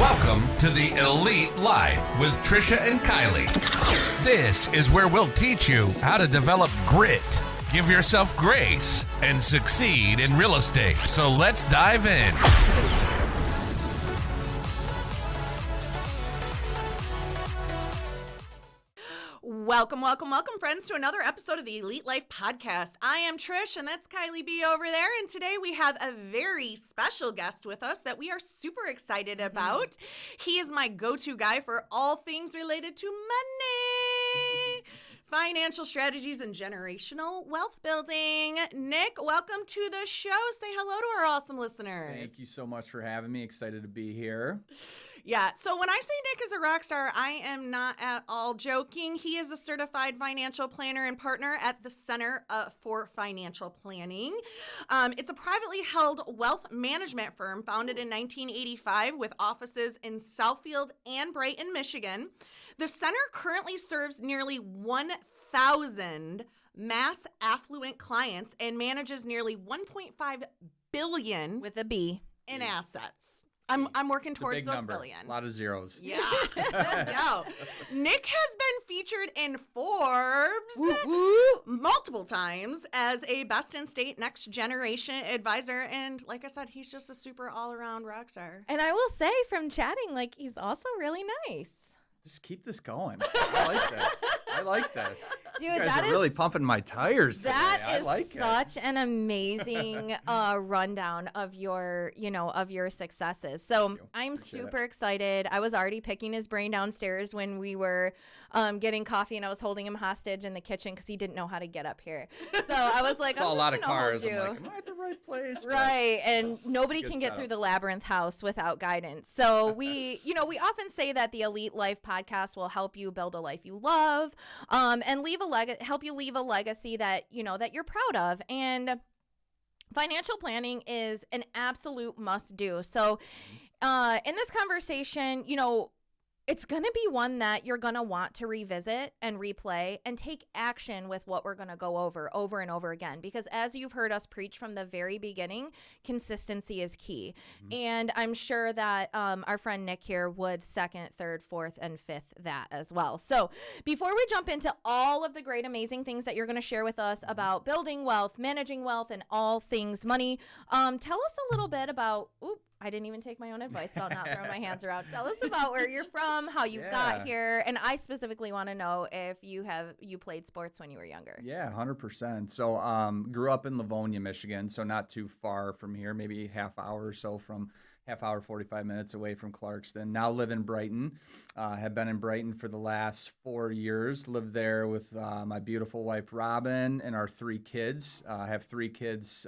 Welcome to the Elite Life with Trisha and Kylie. This is where we'll teach you how to develop grit, give yourself grace, and succeed in real estate. So let's dive in. Welcome, friends, to another episode of the Elite Life Podcast. I am Trish, and that's Kylie B over there. And today we have a very special guest with us that we are super excited about. He is my go-to guy for all things related to money, financial strategies, and generational wealth building. Nick, welcome to the show. Say hello to our awesome listeners. Thank you so much for having me. Excited to be here. Yeah, so when I say Nick is a rock star, I am not at all joking. He is a certified financial planner and partner at the Center for Financial Planning. It's a privately held wealth management firm founded in 1985 with offices in Southfield and Brighton, Michigan. The center currently serves nearly 1,000 mass affluent clients and manages nearly $1.5 billion with a B in assets. I'm working towards those number. billion. A lot of zeros. Yeah. No. Nick has been featured in Forbes multiple times as a best in state next generation advisor. And like I said, he's just a super all around rock star. And I will say from chatting, like, he's also really nice. Just keep this going. I like this. Dude, you guys are really pumping my tires today. That I is like such an amazing rundown of your, of your successes. So I'm super excited. I was already picking his brain downstairs when we were getting coffee, and I was holding him hostage in the kitchen because he didn't know how to get up here. So I was like, saw a lot of cars. I'm like, am I at the right place? Right, and nobody can get through the labyrinth house without guidance. So we often say that the Elite Life podcast will help you build a life you love, and help you leave a legacy that that you're proud of. And financial planning is an absolute must do. So in this conversation, it's going to be one that you're going to want to revisit and replay and take action with what we're going to go over and over again. Because as you've heard us preach from the very beginning, consistency is key. And I'm sure that our friend Nick here would second, third, fourth, and fifth that as well. So before we jump into all of the great, amazing things that you're going to share with us about building wealth, managing wealth, and all things money, tell us a little bit about, I didn't even take my own advice about not throwing my hands around. Tell us about where you're from, how you got here, and I specifically want to know if you played sports when you were younger. Yeah, 100%. So grew up in Livonia, Michigan, so not too far from here, maybe half hour or so from 45 minutes away from Clarkston. Now live in Brighton. Have been in Brighton for the last 4 years. Lived there with my beautiful wife, Robin, and our 3 kids. Have 3 kids,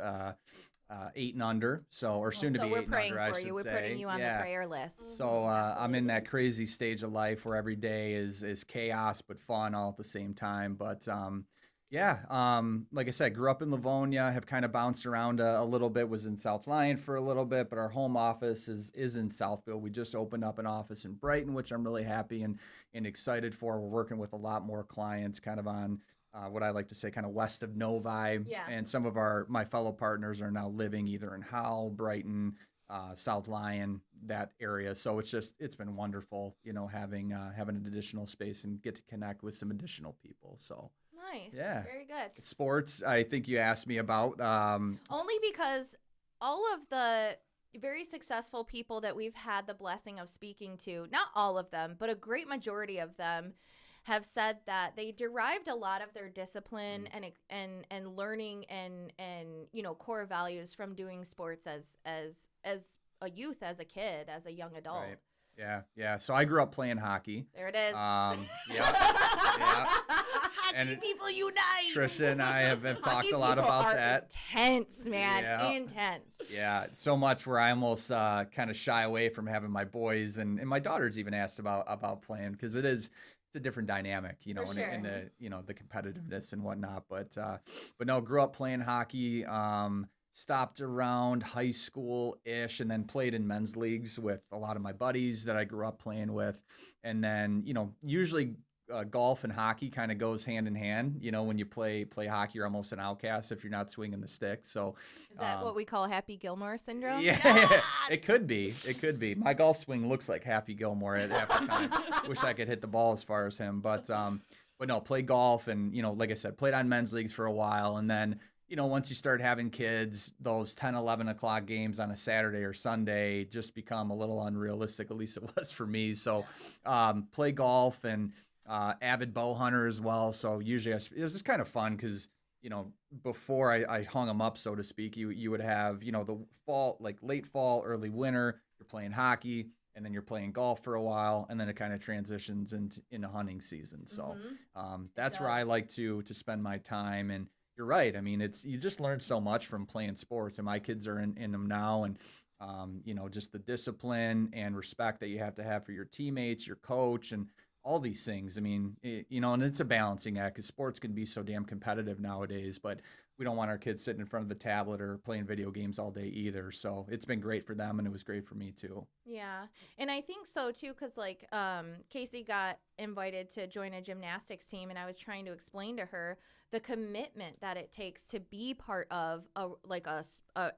8 and under, soon to be 8 and under, I should say. We're putting you on the prayer list. So I'm in that crazy stage of life where every day is chaos but fun all at the same time. But like I said, grew up in Livonia, have kind of bounced around a little bit, was in South Lyon for a little bit, but our home office is in Southfield. We just opened up an office in Brighton, which I'm really happy and excited for. We're working with a lot more clients kind of on what I like to say kind of west of Novi. Yeah. And some of my fellow partners are now living either in Howell, Brighton, South Lyon, that area. So it's been wonderful, having an additional space and get to connect with some additional people. So nice. Yeah. Very good. Sports, I think you asked me about. Only because all of the very successful people that we've had the blessing of speaking to, not all of them, but a great majority of them, have said that they derived a lot of their discipline and learning and core values from doing sports as a youth, as a kid, as a young adult. Right. Yeah. So I grew up playing hockey. There it is. Yeah. Hockey people unite. Trisha and I have talked a lot about that. Intense, man. Yeah. Intense. Yeah. So much where I almost kind of shy away from having my boys and my daughters even asked about playing, because it's a different dynamic, in the the competitiveness and whatnot. But no, grew up playing hockey. Stopped around high school-ish and then played in men's leagues with a lot of my buddies that I grew up playing with. And then, usually golf and hockey kind of goes hand in hand. You know, when you play hockey, you're almost an outcast if you're not swinging the stick. So is that what we call Happy Gilmore syndrome? Yeah, Yes! it could be. It could be. My golf swing looks like Happy Gilmore at half the time. Wish I could hit the ball as far as him, but no, play golf and, you know, like I said, played on men's leagues for a while. And then, you know, once you start having kids, those 10, 11 o'clock games on a Saturday or Sunday just become a little unrealistic. At least it was for me. So play golf and avid bow hunter as well. So usually it was just kind of fun because, you know, before I hung them up, so to speak, you would have, you know, the fall, like late fall, early winter, you're playing hockey. And then you're playing golf for a while, and then it kind of transitions into hunting season. So that's where I like to spend my time. And you're right. I mean, you just learn so much from playing sports, and my kids are in them now. And you know, just the discipline and respect that you have to have for your teammates, your coach, and all these things. I mean, you know, and it's a balancing act because sports can be so damn competitive nowadays. But we don't want our kids sitting in front of the tablet or playing video games all day either. So it's been great for them, and it was great for me too. Yeah. And I think so too, because like Casey got invited to join a gymnastics team, and I was trying to explain to her the commitment that it takes to be part of a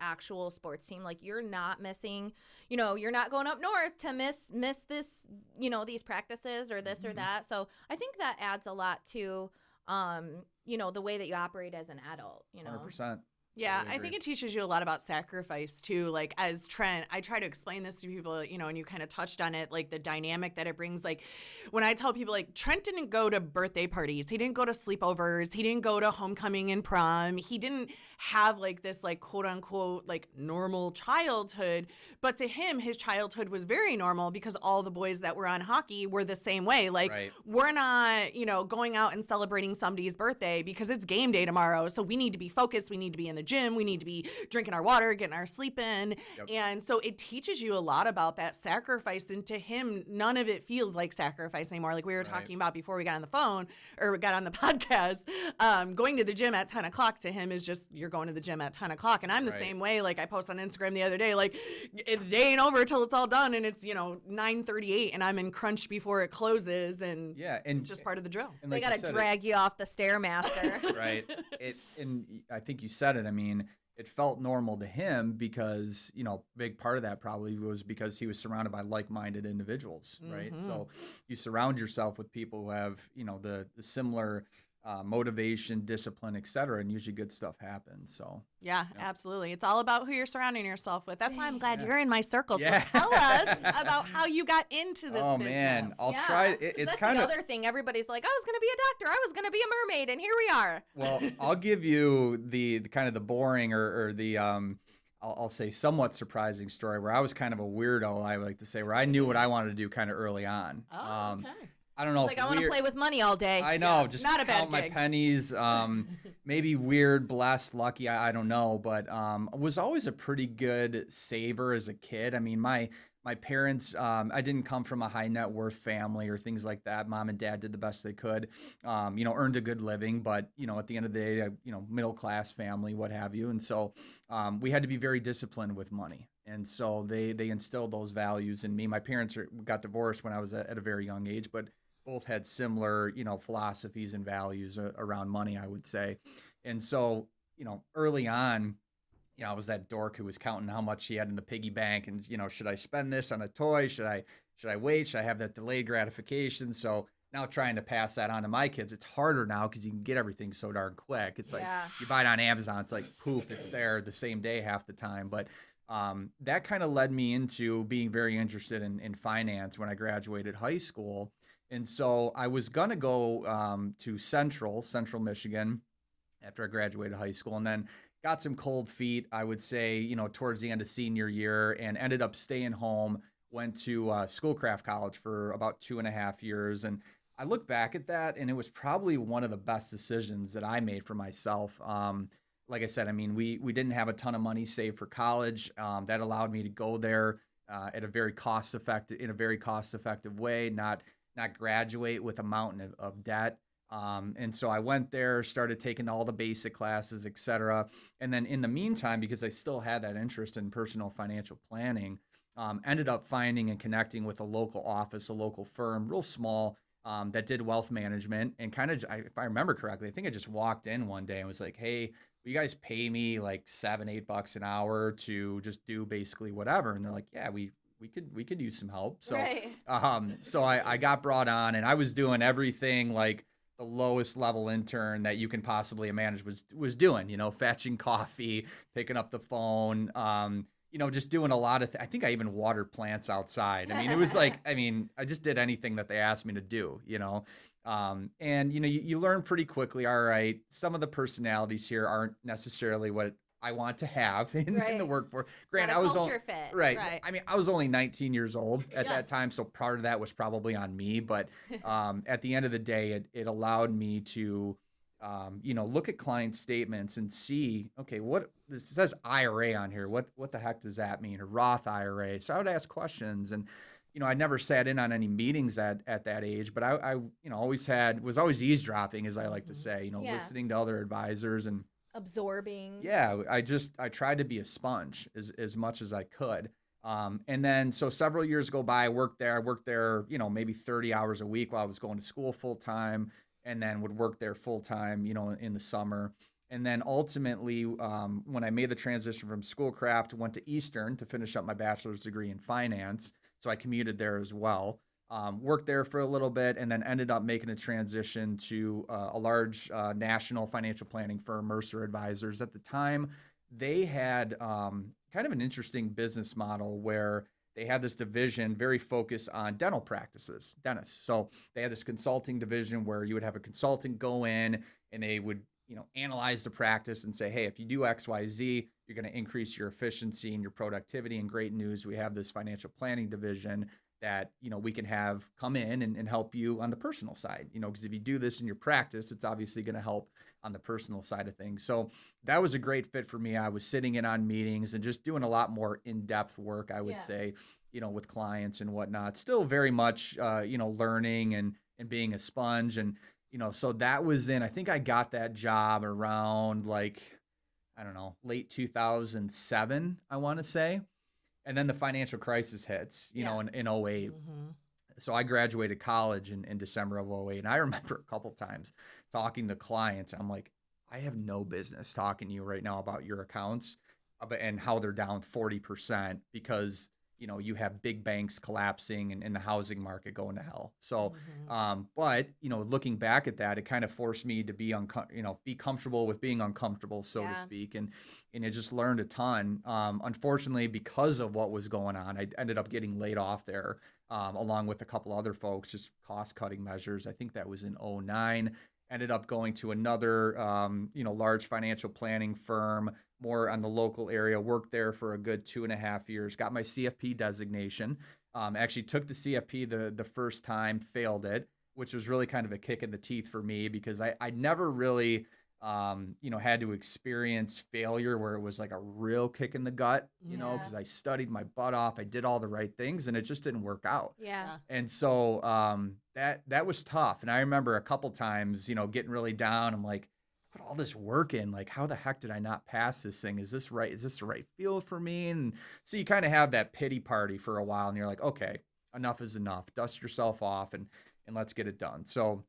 actual sports team. Like, you're not missing, you know, you're not going up north to miss this, you know, these practices or this or that. So I think that adds a lot to you know, the way that you operate as an adult, you know. 100%. Yeah, Totally I think it teaches you a lot about sacrifice too. Like, as Trent, I try to explain this to people, you know, and you kind of touched on it, like the dynamic that it brings. Like, when I tell people, like, Trent didn't go to birthday parties, he didn't go to sleepovers, he didn't go to homecoming and prom, he didn't have like this, like, quote unquote, like, normal childhood. But to him, his childhood was very normal because all the boys that were on hockey were the same way. Like, Right. We're not, you know, going out and celebrating somebody's birthday because it's game day tomorrow. So we need to be focused. We need to be in the gym. We need to be drinking our water, getting our sleep in. Yep. And so it teaches you a lot about that sacrifice. And to him, none of it feels like sacrifice anymore. Like we were talking about before we got on the phone or we got on the podcast, going to the gym at 10 o'clock to him is just, you're going to the gym at 10 o'clock. And I'm the same way. Like, I posted on Instagram the other day, like, the day ain't over till it's all done. And it's, you know, 9:38 and I'm in crunch before it closes. And it's just part of the drill. And They like got to drag you off the Stairmaster. right. And I think you said it. I mean, it felt normal to him because, you know, big part of that probably was because he was surrounded by like-minded individuals, right? So you surround yourself with people who have, you know, the similar motivation, discipline, et cetera, and usually good stuff happens. So yeah, absolutely. It's all about who you're surrounding yourself with. That's why I'm glad Yeah. you're in my circle. So Yeah. tell us about how you got into this oh business. man, I'll Yeah. try. It's That's kind the of other thing. Everybody's like, I was going to be a doctor. I was going to be a mermaid. And here we are. well. I'll give you the kind of the boring or the I'll say somewhat surprising story where I was kind of a weirdo. I like to say where I knew what I wanted to do kind of early on. Oh, okay. I don't know. Like, I want to play with money all day. I know, Yeah, just not a bad count my gig. pennies. Maybe weird, blessed, lucky. I don't know, but was always a pretty good saver as a kid. I mean, my parents. I didn't come from a high net worth family or things like that. Mom and dad did the best they could. You know, earned a good living, but you know, at the end of the day, you know, middle class family, what have you. And so we had to be very disciplined with money. And so they instilled those values in me. My parents got divorced when I was at a very young age, but both had similar, you know, philosophies and values around money, I would say. And so, you know, early on, you know, I was that dork who was counting how much he had in the piggy bank and, you know, should I spend this on a toy? Should I wait? Should I have that delayed gratification? So now trying to pass that on to my kids, it's harder now because you can get everything so darn quick. It's like you buy it on Amazon, it's like poof, it's there the same day half the time. But that kind of led me into being very interested in finance when I graduated high school. And so I was going to go to Central Michigan after I graduated high school, and then got some cold feet, I would say, you know, towards the end of senior year, and ended up staying home, went to Schoolcraft College for about 2.5 years. And I look back at that, and it was probably one of the best decisions that I made for myself. Like I said, I mean, we didn't have a ton of money saved for college. That allowed me to go there in a very cost effective way, not graduate with a mountain of debt. And so I went there, started taking all the basic classes, et cetera. And then in the meantime, because I still had that interest in personal financial planning, ended up finding and connecting with a local office, a local firm, real small, that did wealth management, and kind of, if I remember correctly, I think I just walked in one day and was like, hey, will you guys pay me like $7-8 an hour to just do basically whatever? And they're like, yeah, we could use some help. So, Right. so I got brought on, and I was doing everything like the lowest level intern that you can possibly imagine was doing, fetching coffee, picking up the phone, just doing a lot of, I think I even watered plants outside. I mean, it was like, I just did anything that they asked me to do, and, you learn pretty quickly, all right, some of the personalities here aren't necessarily what I want to have in the workforce. Granted, Not a I was culture fit. Right. Right. I was only 19 years old at that time, so part of that was probably on me. But at the end of the day, it allowed me to, look at client statements and see, okay, what this says IRA on here. What the heck does that mean? A Roth IRA. So I would ask questions, and I never sat in on any meetings at that age, but I was always eavesdropping, as I like to say, listening to other advisors and absorbing. Yeah, I tried to be a sponge as much as I could. And then, so several years go by, I worked there, maybe 30 hours a week while I was going to school full time, and then would work there full time, in the summer. And then ultimately, when I made the transition from Schoolcraft, went to Eastern to finish up my bachelor's degree in finance. So I commuted there as well. Worked there for a little bit, and then ended up making a transition to a large national financial planning firm, Mercer Advisors. At the time, they had kind of an interesting business model where they had this division very focused on dental practices, dentists. So they had this consulting division where you would have a consultant go in, and they would analyze the practice and say, hey, if you do X, Y, Z, you're going to increase your efficiency and your productivity. And great news, we have this financial planning division that, we can have come in and help you on the personal side, because if you do this in your practice, it's obviously going to help on the personal side of things. So that was a great fit for me. I was sitting in on meetings and just doing a lot more in-depth work, I would say, with clients and whatnot. Still very much, learning and being a sponge. And, so that was I think I got that job around late 2007, I want to say. And then the financial crisis hits, in 08. Mm-hmm. So I graduated college in December of 08. And I remember a couple times talking to clients. I'm like, I have no business talking to you right now about your accounts and how they're down 40% because, you have big banks collapsing and the housing market going to hell. So, but, looking back at that, it kind of forced me to be, be comfortable with being uncomfortable, so to speak. And I just learned a ton. Unfortunately, because of what was going on, I ended up getting laid off there, along with a couple other folks, just cost cutting measures. I think that was in 09. Ended up going to another, large financial planning firm, more on the local area, worked there for a good 2.5 years, got my CFP designation, actually took the CFP the first time, failed it, which was really kind of a kick in the teeth for me because I never really, had to experience failure where it was like a real kick in the gut, because I studied my butt off. I did all the right things and it just didn't work out. Yeah. And so that was tough. And I remember a couple times, getting really down. I'm like, put all this work in, like, how the heck did I not pass this thing? Is this right? Is this the right field for me? And so you kind of have that pity party for a while and you're like, okay, enough is enough. Dust yourself off and let's get it done. So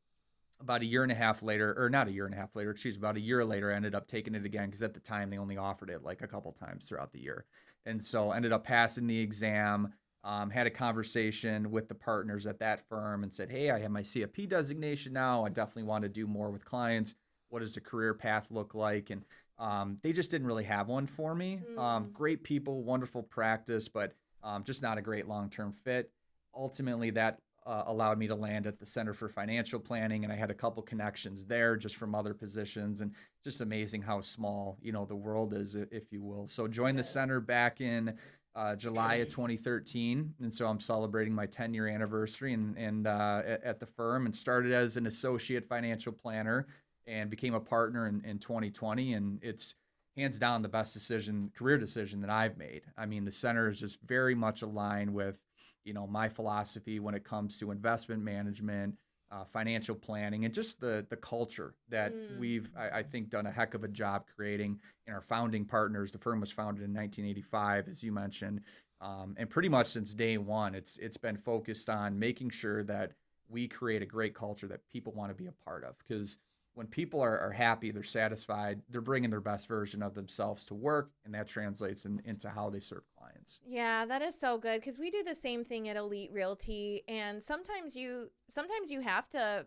about a year later, about a year later, I ended up taking it again because at the time they only offered it like a couple times throughout the year. And so ended up passing the exam, had a conversation with the partners at that firm and said, hey, I have my CFP designation now. I definitely want to do more with clients. What does the career path look like? And they just didn't really have one for me. Great people, wonderful practice, but just not a great long-term fit. Ultimately, that allowed me to land at the Center for Financial Planning, and I had a couple connections there just from other positions, and just amazing how small, the world is, if you will. So joined the center back in July of 2013, and so I'm celebrating my 10-year anniversary and at the firm, and started as an associate financial planner and became a partner in 2020, and it's hands down the best career decision that I've made. I mean, the center is just very much aligned with, my philosophy when it comes to investment management, financial planning, and just the culture that we've, I think, done a heck of a job creating in our founding partners. The firm was founded in 1985, as you mentioned, and pretty much since day one, it's been focused on making sure that we create a great culture that people want to be a part of. Because when people are happy, they're satisfied, they're bringing their best version of themselves to work, and that translates into how they serve clients. Yeah, that is so good, because we do the same thing at Elite Realty, and sometimes you have to,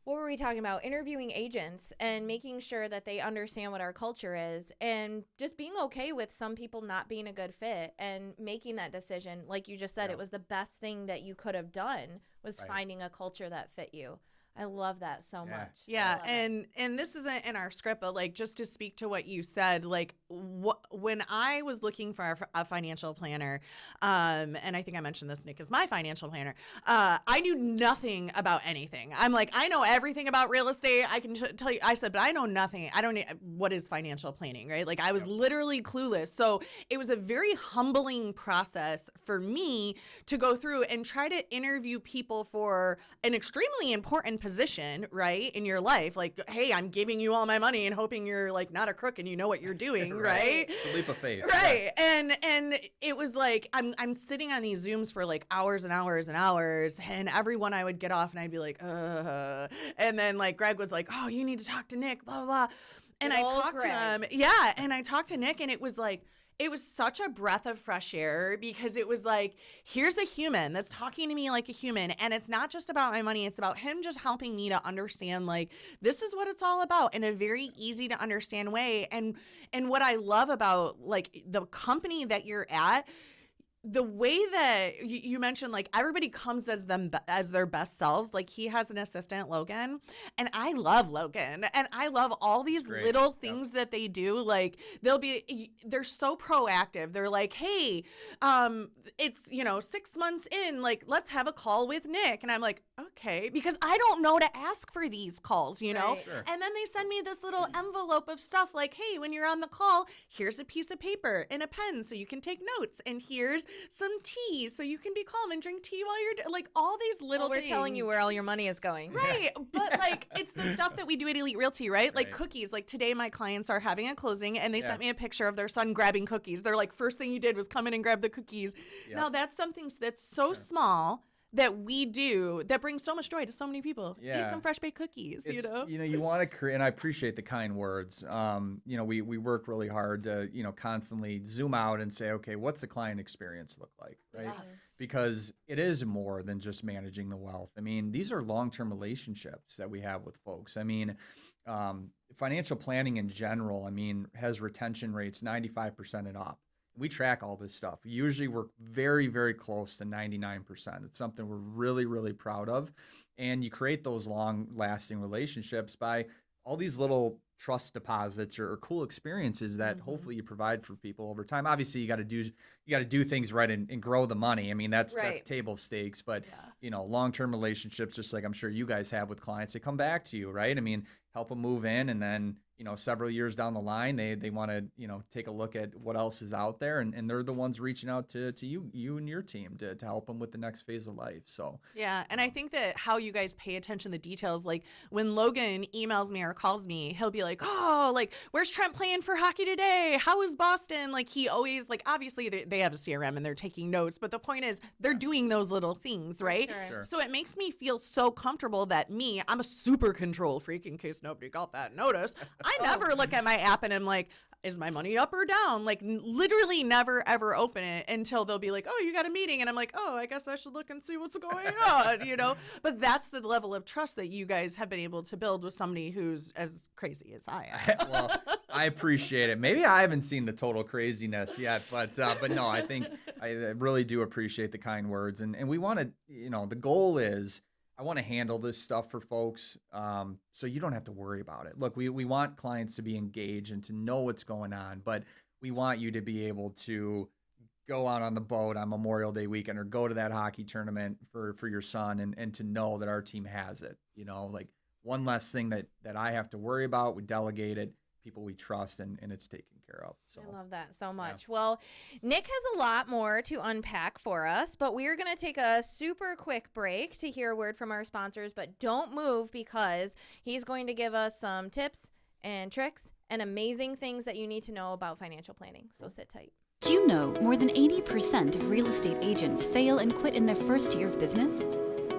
what were we talking about? Interviewing agents and making sure that they understand what our culture is, and just being okay with some people not being a good fit and making that decision. Like you just said, it was the best thing that you could have done was finding a culture that fit you. I love that so much. Yeah, and this isn't in our script, but like just to speak to what you said, like when I was looking for a financial planner, and I think I mentioned this, Nick is my financial planner. I knew nothing about anything. I'm like, I know everything about real estate. I can tell you. I said, but I know nothing. I don't know what is financial planning, right? Like I was literally clueless. So it was a very humbling process for me to go through and try to interview people for an extremely important position, right, in your life. Like, hey, I'm giving you all my money and hoping you're like not a crook and you know what you're doing, right? It's a leap of faith. Right. And it was like I'm sitting on these Zooms for like hours and hours and hours, and every one I would get off and I'd be like, and then like Greg was like, oh, you need to talk to Nick, blah, blah, blah. And I talked to him. Yeah. And I talked to Nick, and it was like, it was such a breath of fresh air, because it was like, here's a human that's talking to me like a human. And it's not just about my money. It's about him just helping me to understand, like, this is what it's all about in a very easy to understand way. And what I love about like the company that you're at, the way that you mentioned, like everybody comes as their best selves. Like he has an assistant, Logan, and I love Logan, and I love all these little things that they do. Like they're so proactive. They're like, hey, it's 6 months in, like let's have a call with Nick, and I'm like, okay, because I don't know to ask for these calls, Sure. And then they send me this little envelope of stuff like, hey, when you're on the call, here's a piece of paper and a pen so you can take notes, and here's some tea so you can be calm and drink tea while you're like all these little we're things. telling you where all your money is going. Right. But like it's the stuff that we do at Elite Realty, right? Like cookies. Like today my clients are having a closing, and they sent me a picture of their son grabbing cookies. They're like, first thing you did was come in and grab the cookies. Now that's something that's so small that we do that brings so much joy to so many people. Eat some fresh baked cookies, you want to create, and I appreciate the kind words. We work really hard to, constantly zoom out and say, okay, what's the client experience look like, right? Yes. Because it is more than just managing the wealth. I mean, these are long-term relationships that we have with folks. I mean, financial planning in general, has retention rates 95% and up. We track all this stuff. Usually we're very, very close to 99%. It's something we're really, really proud of. And you create those long-lasting relationships by all these little trust deposits or cool experiences that hopefully you provide for people over time. Obviously, you got to do things right and grow the money. That's table stakes. But long-term relationships, just like I'm sure you guys have with clients, they come back to you, right? Help them move in, and then several years down the line, they want to take a look at what else is out there, and they're the ones reaching out to you and your team to help them with the next phase of life. So and I think that how you guys pay attention to the details, like when Logan emails me or calls me, he'll be like, oh, like where's Trent playing for hockey today? How is Boston? Like he always, like, obviously they have a CRM and they're taking notes, but the point is they're doing those little things, right? Sure. So it makes me feel so comfortable that I'm a super control freak, in case nobody got that notice. I never look at my app and I'm like, is my money up or down? Like literally never ever open it until they'll be like, oh, you got a meeting. And I'm like, oh, I guess I should look and see what's going on, But that's the level of trust that you guys have been able to build with somebody who's as crazy as I am. Well, I appreciate it. Maybe I haven't seen the total craziness yet, but no, I think I really do appreciate the kind words. And we want to, the goal is, I want to handle this stuff for folks so you don't have to worry about it. Look, we want clients to be engaged and to know what's going on, but we want you to be able to go out on the boat on Memorial Day weekend or go to that hockey tournament for your son and to know that our team has it. Like one less thing that I have to worry about, we delegate it, people we trust, and it's taken care of. So I love that so much. Yeah. Well, Nick has a lot more to unpack for us, but we are going to take a super quick break to hear a word from our sponsors, but don't move, because he's going to give us some tips and tricks and amazing things that you need to know about financial planning. So sit tight. Do you know more than 80% of real estate agents fail and quit in their first year of business?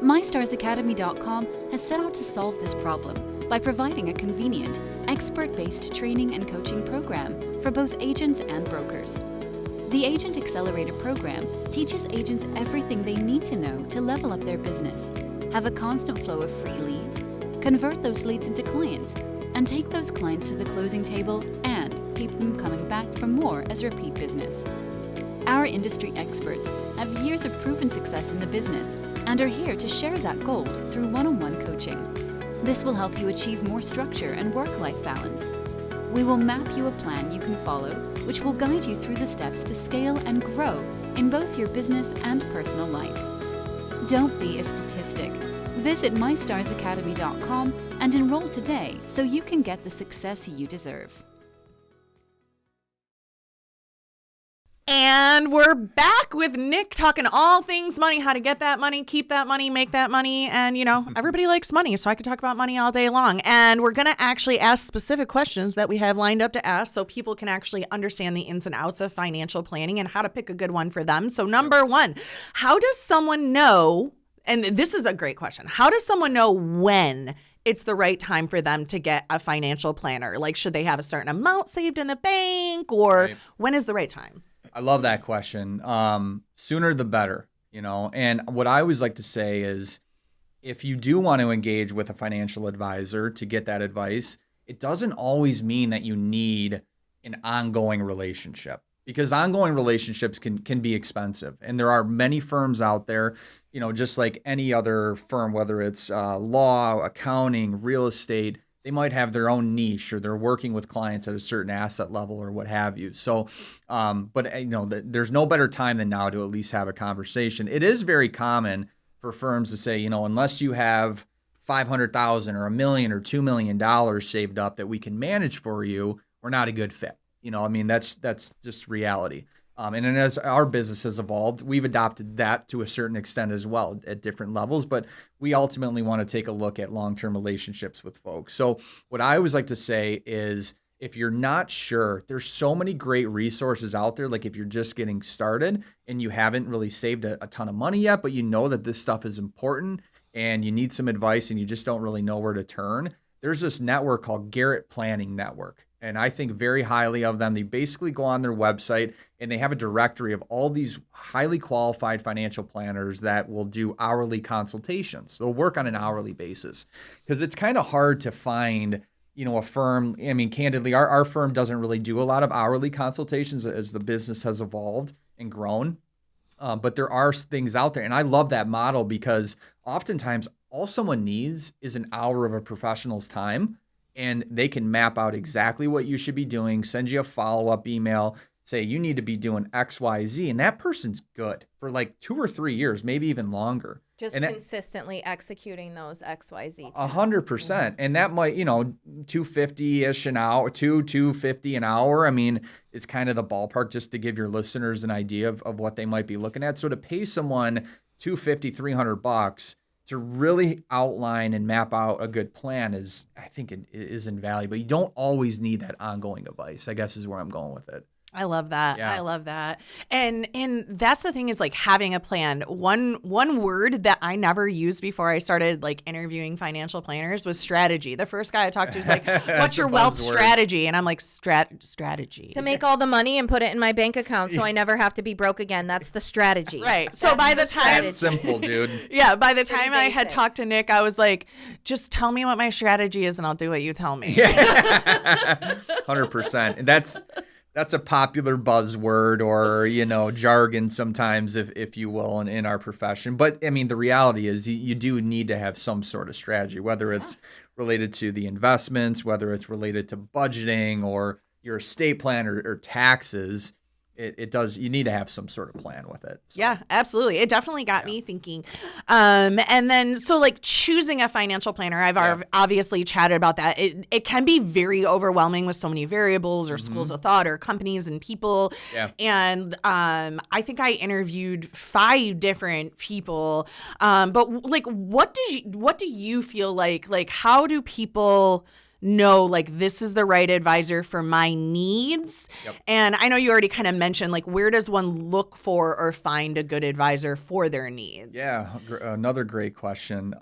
MyStarsAcademy.com has set out to solve this problem by providing a convenient, expert-based training and coaching program for both agents and brokers. The Agent Accelerator program teaches agents everything they need to know to level up their business, have a constant flow of free leads, convert those leads into clients, and take those clients to the closing table and keep them coming back for more as repeat business. Our industry experts have years of proven success in the business and are here to share that gold through one-on-one coaching. This will help you achieve more structure and work-life balance. We will map you a plan you can follow, which will guide you through the steps to scale and grow in both your business and personal life. Don't be a statistic. Visit MyStarsAcademy.com and enroll today so you can get the success you deserve. And we're back with Nick talking all things money, how to get that money, keep that money, make that money. And, you know, everybody likes money, so I could talk about money all day long. And we're going to actually ask specific questions that we have lined up to ask so people can actually understand the ins and outs of financial planning and how to pick a good one for them. So number one, how does someone know, and this is a great question, how does someone know when it's the right time for them to get a financial planner? Like, should they have a certain amount saved in the bank, or when is the right time? I love that question. Sooner the better, you know. And what I always like to say is, if you do want to engage with a financial advisor to get that advice, it doesn't always mean that you need an ongoing relationship, because ongoing relationships can be expensive. And there are many firms out there, you know, just like any other firm, whether it's law, accounting, real estate, they might have their own niche, or they're working with clients at a certain asset level or what have you. So, but you know, there's no better time than now to at least have a conversation. It is very common for firms to say, you know, unless you have $500,000 or $1 million or $2 million saved up that we can manage for you, we're not a good fit. You know, I mean, that's just reality. And then as our business has evolved, we've adopted that to a certain extent as well at different levels. But we ultimately want to take a look at long-term relationships with folks. So what I always like to say is, if you're not sure, there's so many great resources out there. Like if you're just getting started and you haven't really saved a ton of money yet, but you know that this stuff is important and you need some advice and you just don't really know where to turn, there's this network called Garrett Planning Network. And I think very highly of them. They basically go on their website and they have a directory of all these highly qualified financial planners that will do hourly consultations. They'll work on an hourly basis, because it's kind of hard to find, you know, a firm. I mean, candidly, our firm doesn't really do a lot of hourly consultations as the business has evolved and grown. But there are things out there. And I love that model, because oftentimes all someone needs is an hour of a professional's time. And they can map out exactly what you should be doing, send you a follow-up email, say you need to be doing X, Y, Z. And that person's good for like 2 or 3 years, maybe even longer. Just and consistently executing those XYZ. 100%. And that might, you know, $250-ish an hour, $250 an hour. I mean, it's kind of the ballpark, just to give your listeners an idea of what they might be looking at. So to pay someone $250, $300 to really outline and map out a good plan is, I think it is invaluable. You don't always need that ongoing advice, I guess, is where I'm going with it. I love that. Yeah. I love that. And that's the thing, is like having a plan. One word that I never used before I started like interviewing financial planners was strategy. The first guy I talked to was like, what's your wealth strategy? And I'm like, strategy. To make all the money and put it in my bank account so I never have to be broke again. That's the strategy. Right. So by the time, That's simple, dude. yeah, by the time I had talked to Nick, I was like, just tell me what my strategy is and I'll do what you tell me. 100%. And that's a popular buzzword, or, you know, jargon sometimes, if you will, in our profession. But I mean, the reality is you do need to have some sort of strategy, whether it's related to the investments, whether it's related to budgeting or your estate plan or taxes. It does. You need to have some sort of plan with it. So. Yeah, absolutely. It definitely got me thinking. And then, so like choosing a financial planner, I've obviously chatted about that. It can be very overwhelming with so many variables or schools of thought or companies and people. Yeah. And I think I interviewed 5 different people. But like, what do you feel like how do people know, like, this is the right advisor for my needs? Yep. And I know you already kind of mentioned, like, where does one look for or find a good advisor for their needs? Yeah, another great question.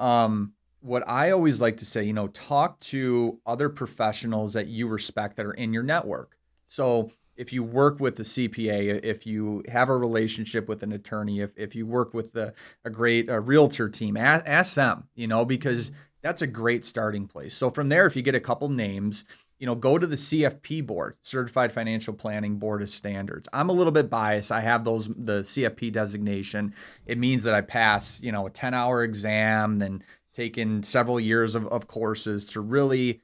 What I always like to say, talk to other professionals that you respect that are in your network. So if you work with a CPA, if you have a relationship with an attorney, if you work with a great realtor team, ask them, because that's a great starting place. So from there, if you get a couple names, go to the CFP board, Certified Financial Planning Board of Standards. I'm a little bit biased. I have the CFP designation. It means that I pass, a 10-hour exam, then taken several years of courses to really,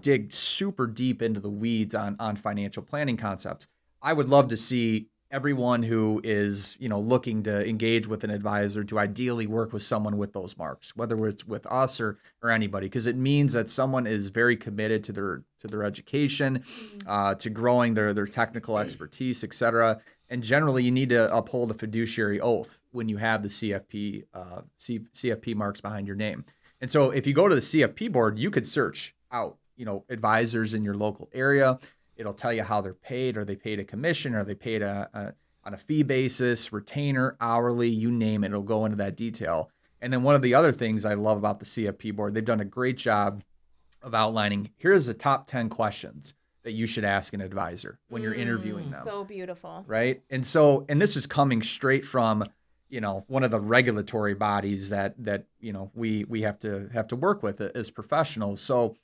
dig super deep into the weeds on financial planning concepts. I would love to see everyone who is, looking to engage with an advisor to ideally work with someone with those marks, whether it's with us or anybody, because it means that someone is very committed to their education, to growing their technical expertise, et cetera. And generally, you need to uphold a fiduciary oath when you have the CFP marks behind your name. And so if you go to the CFP board, you could search out, advisors in your local area. It'll tell you how they're paid. Are they paid a commission? Are they paid on a fee basis, retainer, hourly, you name it. It'll go into that detail. And then one of the other things I love about the CFP board, they've done a great job of outlining, here's the top 10 questions that you should ask an advisor when you're interviewing them. So beautiful. Right? And this is coming straight from, one of the regulatory bodies that we have to work with as professionals. So,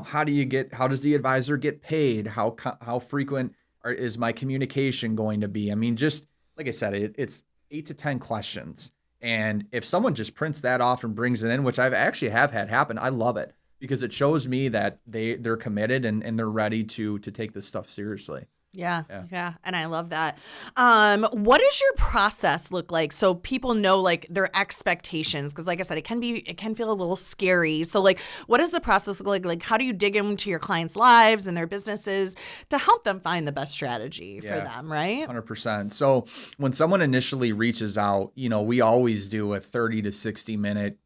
how does the advisor get paid? How frequent is my communication going to be? I mean, just like I said, it's 8 to 10 questions. And if someone just prints that off and brings it in, which I've actually have had happen, I love it because it shows me that they're committed and they're ready to take this stuff seriously. Yeah. And I love that. What does your process look like so people know like their expectations? Because like I said, it can feel a little scary. So like, what does the process look like? Like, how do you dig into your clients' lives and their businesses to help them find the best strategy for them, right? 100%. So when someone initially reaches out, we always do a 30 to 60 minute,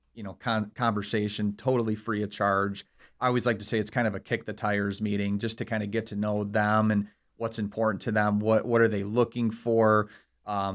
conversation, totally free of charge. I always like to say it's kind of a kick the tires meeting just to kind of get to know them and what's important to them, what are they looking for,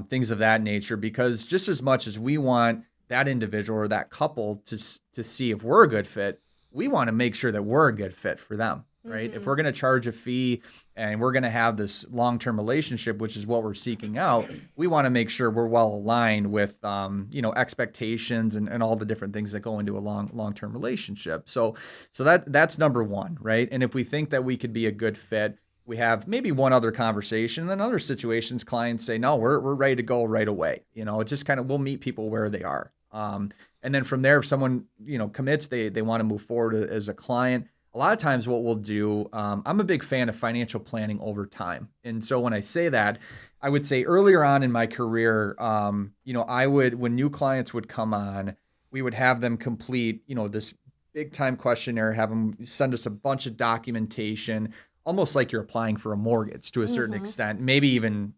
things of that nature. Because just as much as we want that individual or that couple to see if we're a good fit, we want to make sure that we're a good fit for them, right? If we're going to charge a fee and we're going to have this long-term relationship, which is what we're seeking out, we want to make sure we're well aligned with, expectations and all the different things that go into a long-term relationship. So that's number one, right? And if we think that we could be a good fit, we have maybe one other conversation. And then other situations, clients say, no, we're ready to go right away. It just kind of, we'll meet people where they are. And then from there, if someone, commits, they want to move forward as a client. A lot of times what we'll do, I'm a big fan of financial planning over time. And so when I say that, I would say earlier on in my career, when new clients would come on, we would have them complete, this big time questionnaire, have them send us a bunch of documentation, almost like you're applying for a mortgage to a certain extent, maybe even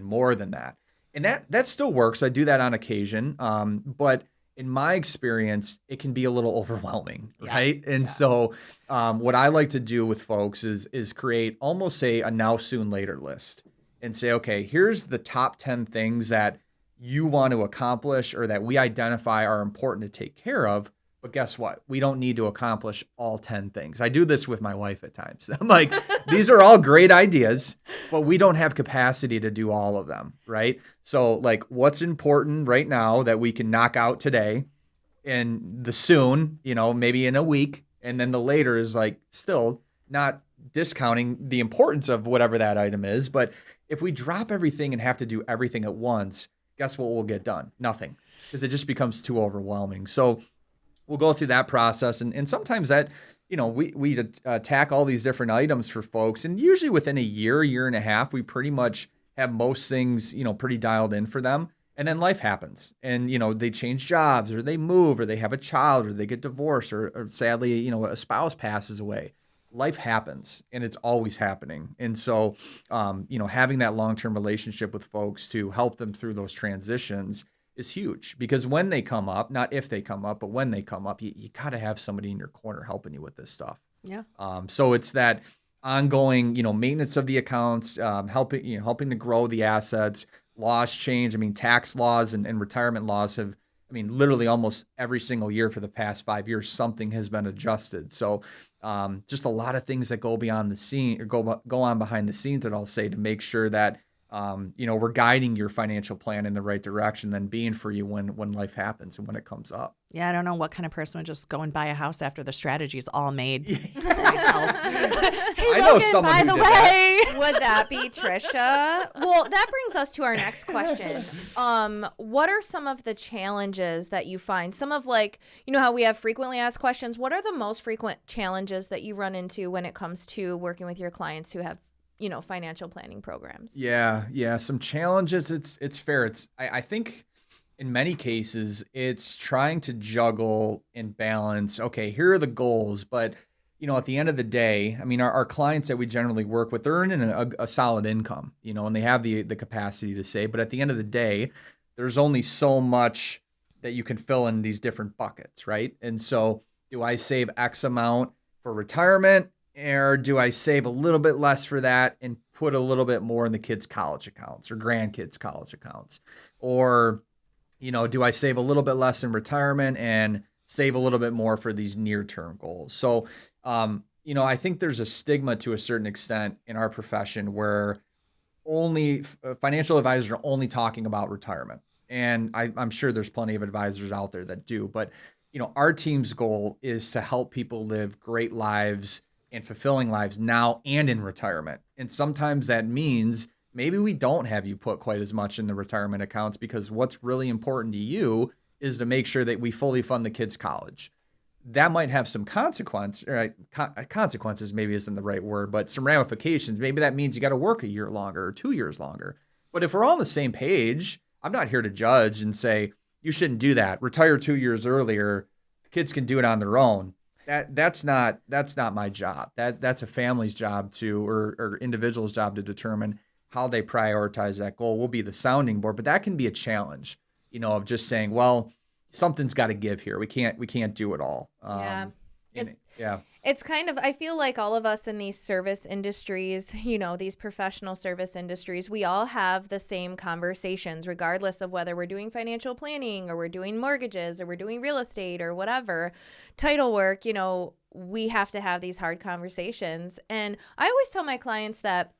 more than that. And that still works. I do that on occasion. But in my experience, it can be a little overwhelming, right? And so what I like to do with folks is create almost a now, soon, later list and say, okay, here's the top 10 things that you want to accomplish or that we identify are important to take care of. But guess what? We don't need to accomplish all 10 things. I do this with my wife at times. I'm like, these are all great ideas, but we don't have capacity to do all of them, right? So like what's important right now that we can knock out today and the soon, maybe in a week. And then the later is like still not discounting the importance of whatever that item is. But if we drop everything and have to do everything at once, guess what will get done? Nothing, because it just becomes too overwhelming. So we'll go through that process. And sometimes that, we attack all these different items for folks. And usually within a year and a half, we pretty much have most things, pretty dialed in for them. And then life happens and, they change jobs or they move or they have a child or they get divorced or sadly, a spouse passes away. Life happens and it's always happening. And so, having that long-term relationship with folks to help them through those transitions is huge, because when they come up, not if they come up, but when they come up, you got to have somebody in your corner helping you with this stuff. Yeah. So it's that ongoing, maintenance of the accounts, helping to grow the assets. Laws change. I mean, tax laws and retirement laws have, literally almost every single year for the past 5 years, something has been adjusted. So just a lot of things that go beyond the scene or go on behind the scenes that I'll say to make sure that, we're guiding your financial plan in the right direction, then being for you when life happens and when it comes up. Yeah, I don't know what kind of person would just go and buy a house after the strategy's all made for yourself. Hey, I know Logan, someone by who the did way. Would that be Trisha? Well, that brings us to our next question. What are some of the challenges that you find? Some of how we have frequently asked questions. What are the most frequent challenges that you run into when it comes to working with your clients who have financial planning programs? Yeah. Some challenges. It's fair. I think in many cases it's trying to juggle and balance. Okay, here are the goals, but at the end of the day, our clients that we generally work with, they're earning a solid income, and they have the capacity to save. But at the end of the day, there's only so much that you can fill in these different buckets, right? And so, do I save X amount for retirement? Or do I save a little bit less for that and put a little bit more in the kids' college accounts or grandkids' college accounts? Or, do I save a little bit less in retirement and save a little bit more for these near-term goals? So, I think there's a stigma to a certain extent in our profession where only financial advisors are only talking about retirement. And I'm sure there's plenty of advisors out there that do. But, our team's goal is to help people live great lives and fulfilling lives now and in retirement. And sometimes that means maybe we don't have you put quite as much in the retirement accounts because what's really important to you is to make sure that we fully fund the kids' college. That might have some consequences maybe isn't the right word, but some ramifications. Maybe that means you got to work a year longer or 2 years longer. But if we're all on the same page, I'm not here to judge and say, you shouldn't do that. Retire 2 years earlier. Kids can do it on their own. That's not my job. That's a family's job or individual's job to determine how they prioritize that goal. We'll be the sounding board, but that can be a challenge, of just saying, well, something's got to give here. We can't do it all. It's kind of, I feel like all of us in these service industries, these professional service industries, we all have the same conversations, regardless of whether we're doing financial planning or we're doing mortgages or we're doing real estate or whatever, title work, we have to have these hard conversations. And I always tell my clients that,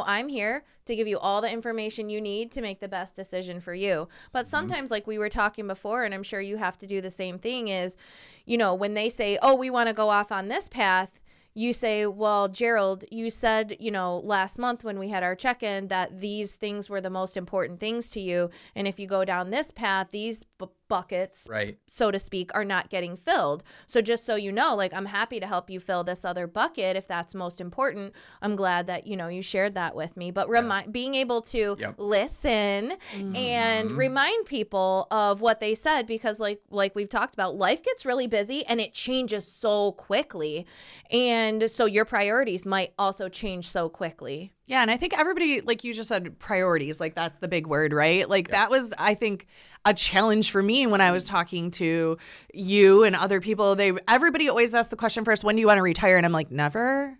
I'm here to give you all the information you need to make the best decision for you. But sometimes, like we were talking before, and I'm sure you have to do the same thing, is, when they say, oh, we want to go off on this path, you say, well, Gerald, you said, last month when we had our check-in that these things were the most important things to you. And if you go down this path, these buckets, right, so to speak, are not getting filled. So just so you know, I'm happy to help you fill this other bucket if that's most important. I'm glad that, you shared that with me. But being able to listen and remind people of what they said, because like we've talked about, life gets really busy and it changes so quickly. And so your priorities might also change so quickly. Yeah, and I think everybody, like you just said, priorities, that's the big word, right? That was, I think, a challenge for me when I was talking to you and other people. Everybody always asks the question first, when do you want to retire? And I'm like, never.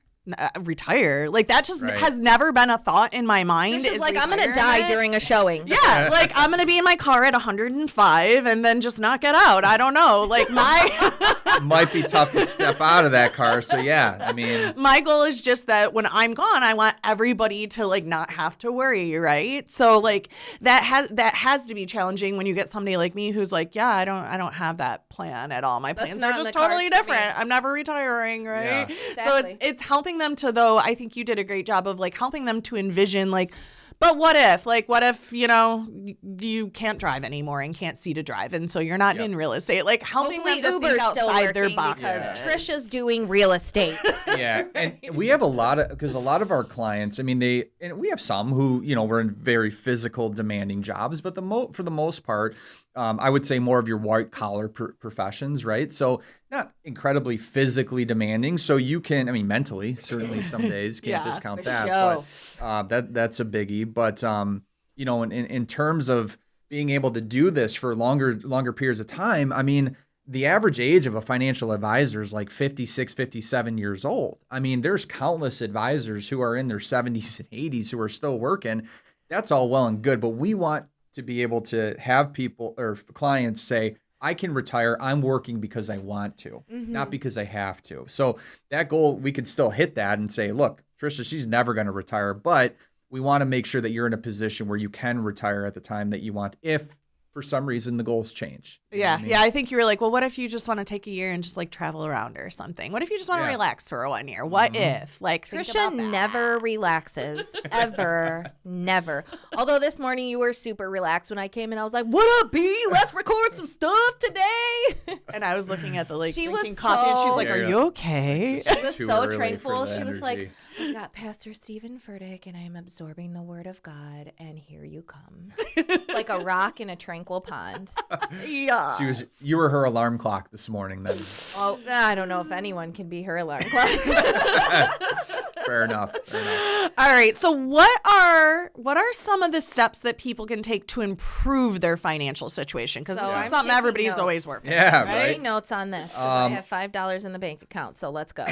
Retire. That just has never been a thought in my mind. It's I'm going to die during a showing. Yeah, I'm going to be in my car at 105 and then just not get out. I don't know. Might be tough to step out of that car. So my goal is just that when I'm gone, I want everybody to not have to worry, right? So that has to be challenging when you get somebody like me who's I don't have that plan at all. My plans are just totally different. I'm never retiring, right? Yeah. Exactly. So it's helping them to, though, I think you did a great job of helping them to envision but what if? What if, you can't drive anymore and can't see to drive, and so you're not in real estate? Helping Hopefully them to Uber's think outside their box. Because Trisha's doing real estate. Yeah, and we have a lot of our clients, and we have some who, we're in very physical, demanding jobs, but for the most part, I would say more of your white collar professions, right? So not incredibly physically demanding. So you can, mentally, certainly some days can't discount that. Sure. But that's a biggie. But in terms of being able to do this for longer periods of time, the average age of a financial advisor is like 56, 57 years old. I mean, there's countless advisors who are in their 70s and 80s who are still working. That's all well and good, but we want to be able to have people or clients say, I can retire. I'm working because I want to, not because I have to. So that goal, we could still hit that and say, look, Trisha, she's never going to retire, but we want to make sure that you're in a position where you can retire at the time that you want, if for some reason the goals change. You know what I mean? Yeah. I think you were like, well, what if you just want to take a year and just like travel around or something? What if you just want to relax for 1 year? What if? Like, think Trisha about that. never relaxes, ever, never. Although this morning you were super relaxed when I came in. I was like, "What up, B? Let's record some stuff today." And I was looking at the lake, She drinking was coffee, and she's so- like, "Are you okay?" This is She was too so early for tranquil. the She was like, energy. I got Pastor Stephen Furtick, and I am absorbing the word of God, and here you come. Like a rock in a tranquil pond. Yeah. You were her alarm clock this morning then. Oh, I don't know if anyone can be her alarm clock. Fair enough. All right. So what are some of the steps that people can take to improve their financial situation? Because So this is I'm something taking everybody's notes. always working. Yeah, Taking right. notes on this. 'Cause I have $5 in the bank account, so let's go.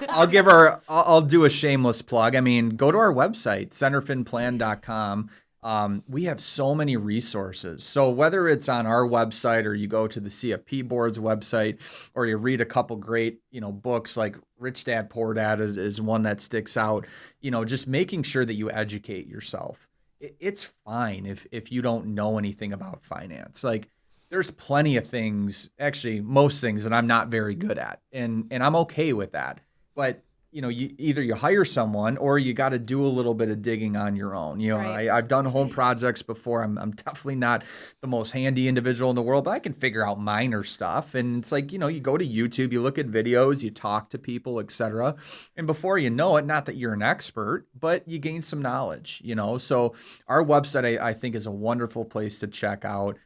I'll do a shameless plug. I mean, go to our website, centerfinplan.com. We have so many resources. So whether it's on our website or you go to the CFP board's website or you read a couple great, books like Rich Dad, Poor Dad is one that sticks out, just making sure that you educate yourself. It's fine if you don't know anything about finance. Like, there's plenty of things, actually most things that I'm not very good at. And I'm okay with that. But you hire someone or you got to do a little bit of digging on your own. Right. I've done home projects before. I'm definitely not the most handy individual in the world, but I can figure out minor stuff. And it's like, you go to YouTube, you look at videos, you talk to people, etc. And before you know it, not that you're an expert, but you gain some knowledge, So our website, I think, is a wonderful place to check out.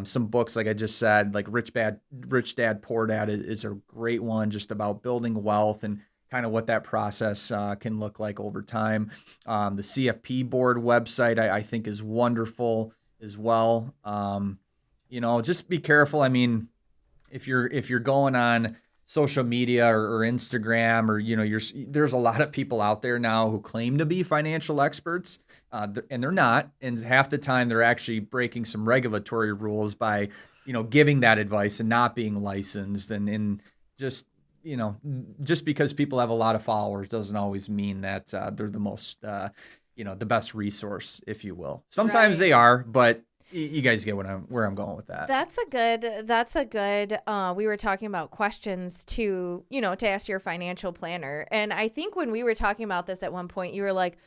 Some books, like I just said, like Rich Dad, Poor Dad is a great one, just about building wealth and kind of what that process can look like over time. The CFP board website, I think, is wonderful as well. Just be careful. I mean, if you're going on social media or Instagram or, there's a lot of people out there now who claim to be financial experts and they're not. And half the time they're actually breaking some regulatory rules by, giving that advice and not being licensed and just, just because people have a lot of followers doesn't always mean that they're the most, the best resource, if you will. Sometimes they are, but you guys get where I'm going with that. That's a good, we were talking about questions to ask your financial planner. And I think when we were talking about this at one point, you were like,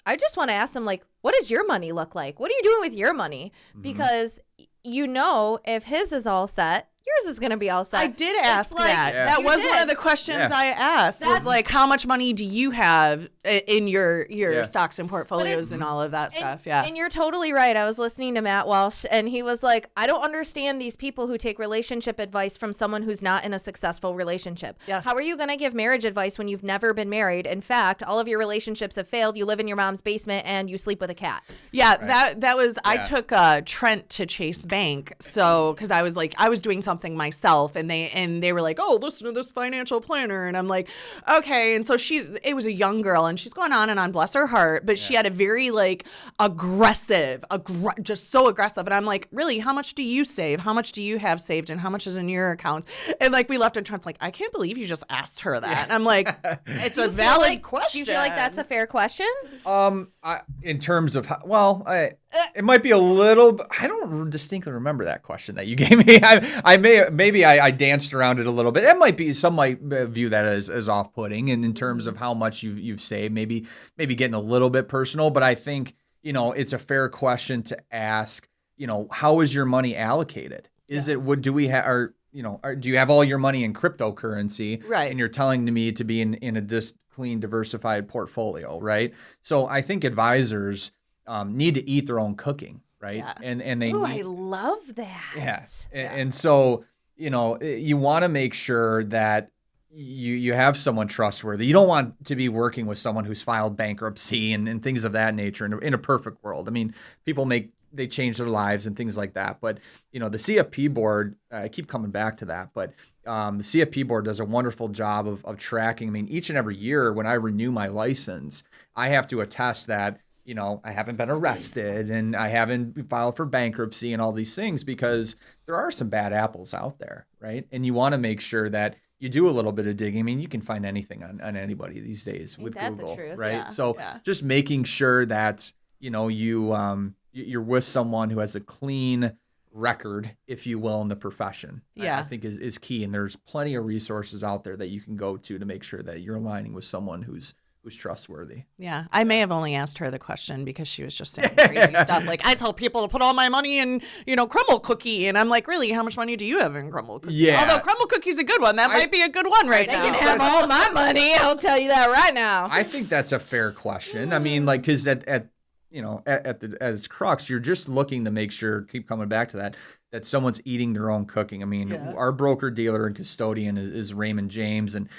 I just want to ask them, like, what does your money look like? What are you doing with your money? Because if his is all set, yours is going to be all set. I did ask like- that. Yeah. That You was did. one of the questions Yeah. I asked. Was like, how much money do you have in your stocks and portfolios and all of that stuff? Yeah. And you're totally right. I was listening to Matt Walsh, and he was like, I don't understand these people who take relationship advice from someone who's not in a successful relationship. Yeah. How are you going to give marriage advice when you've never been married? In fact, all of your relationships have failed. You live in your mom's basement and you sleep with a cat. Yeah, that was. I took Trent to Chase Bank, so because I was doing something myself, and they were like, "Oh, listen to this financial planner," and I'm like, "Okay." And so it was a young girl, and she's going on and on, bless her heart, but she had a very aggressive, just so aggressive, and I'm like, "Really? How much do you save? How much do you have saved, and how much is in your account?" And we left, and Trent's like, "I can't believe you just asked her that." And I'm like, "It's a valid question." Do you feel like that's a fair question? In terms of it might be a little. I don't distinctly remember that question that you gave me. I danced around it a little bit. It might be, some might view that as off-putting, and in terms of how much you've saved, maybe getting a little bit personal. But I think it's a fair question to ask. How is your money allocated? Is it do we have do you have all your money in cryptocurrency? Right. And you're telling me to be in a clean, diversified portfolio, right? So I think advisors need to eat their own cooking, right? Yeah. And they Ooh, need, I love that. yeah. And so, you want to make sure that you have someone trustworthy. You don't want to be working with someone who's filed bankruptcy and things of that nature in a perfect world. I mean, people make they change their lives and things like that. But, the CFP board, I keep coming back to that, but the CFP board does a wonderful job of tracking. I mean, each and every year when I renew my license, I have to attest that, I haven't been arrested and I haven't filed for bankruptcy and all these things, because there are some bad apples out there, right? And you want to make sure that you do a little bit of digging. I mean, you can find anything on anybody these days with Google, right? Yeah. So just making sure that, you're with someone who has a clean record, if you will, in the profession. I think is key. And there's plenty of resources out there that you can go to make sure that you're aligning with someone who's trustworthy. Yeah, I may have only asked her the question because she was just saying crazy stuff. Like, I tell people to put all my money in, Crumble Cookie. And I'm like, really? How much money do you have in Crumble Cookie? Yeah. Although Crumble Cookie's a good one. That might be a good one right now. They can have all my money. I'll tell you that right now. I think that's a fair question. I mean, like, because at its crux, you're just looking to make sure, keep coming back to that someone's eating their own cooking. I mean, our broker, dealer, and custodian is Raymond James. And,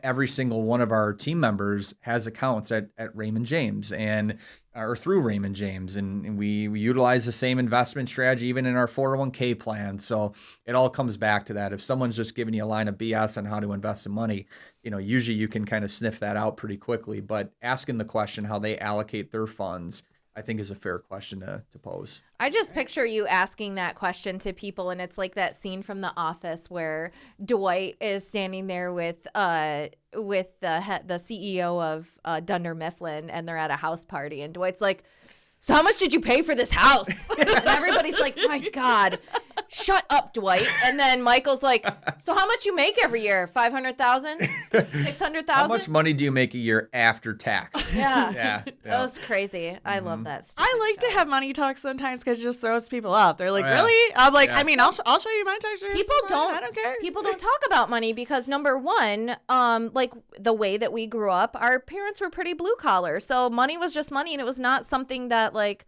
every single one of our team members has accounts at Raymond James or through Raymond James. And we utilize the same investment strategy even in our 401k plan. So it all comes back to that. If someone's just giving you a line of BS on how to invest some money, usually you can kind of sniff that out pretty quickly. But asking the question how they allocate their funds, I think, is a fair question to pose. I just picture you asking that question to people, and it's like that scene from The Office where Dwight is standing there with the CEO of Dunder Mifflin, and they're at a house party, and Dwight's like, "So how much did you pay for this house?" And everybody's like, "My God, shut up, Dwight." And then Michael's like, "So how much you make every year? 500,000, 600,000? How much money do you make a year after tax? Yeah. That was crazy. I love that. I like to have money talk sometimes because it just throws people up. They're like, Oh, yeah. really? I'm like, Yeah. I mean, I'll show you my tax returns. I don't care. People don't talk about money because, number one, like the way that we grew up, our parents were pretty blue collar. So money was just money, and it was not something that like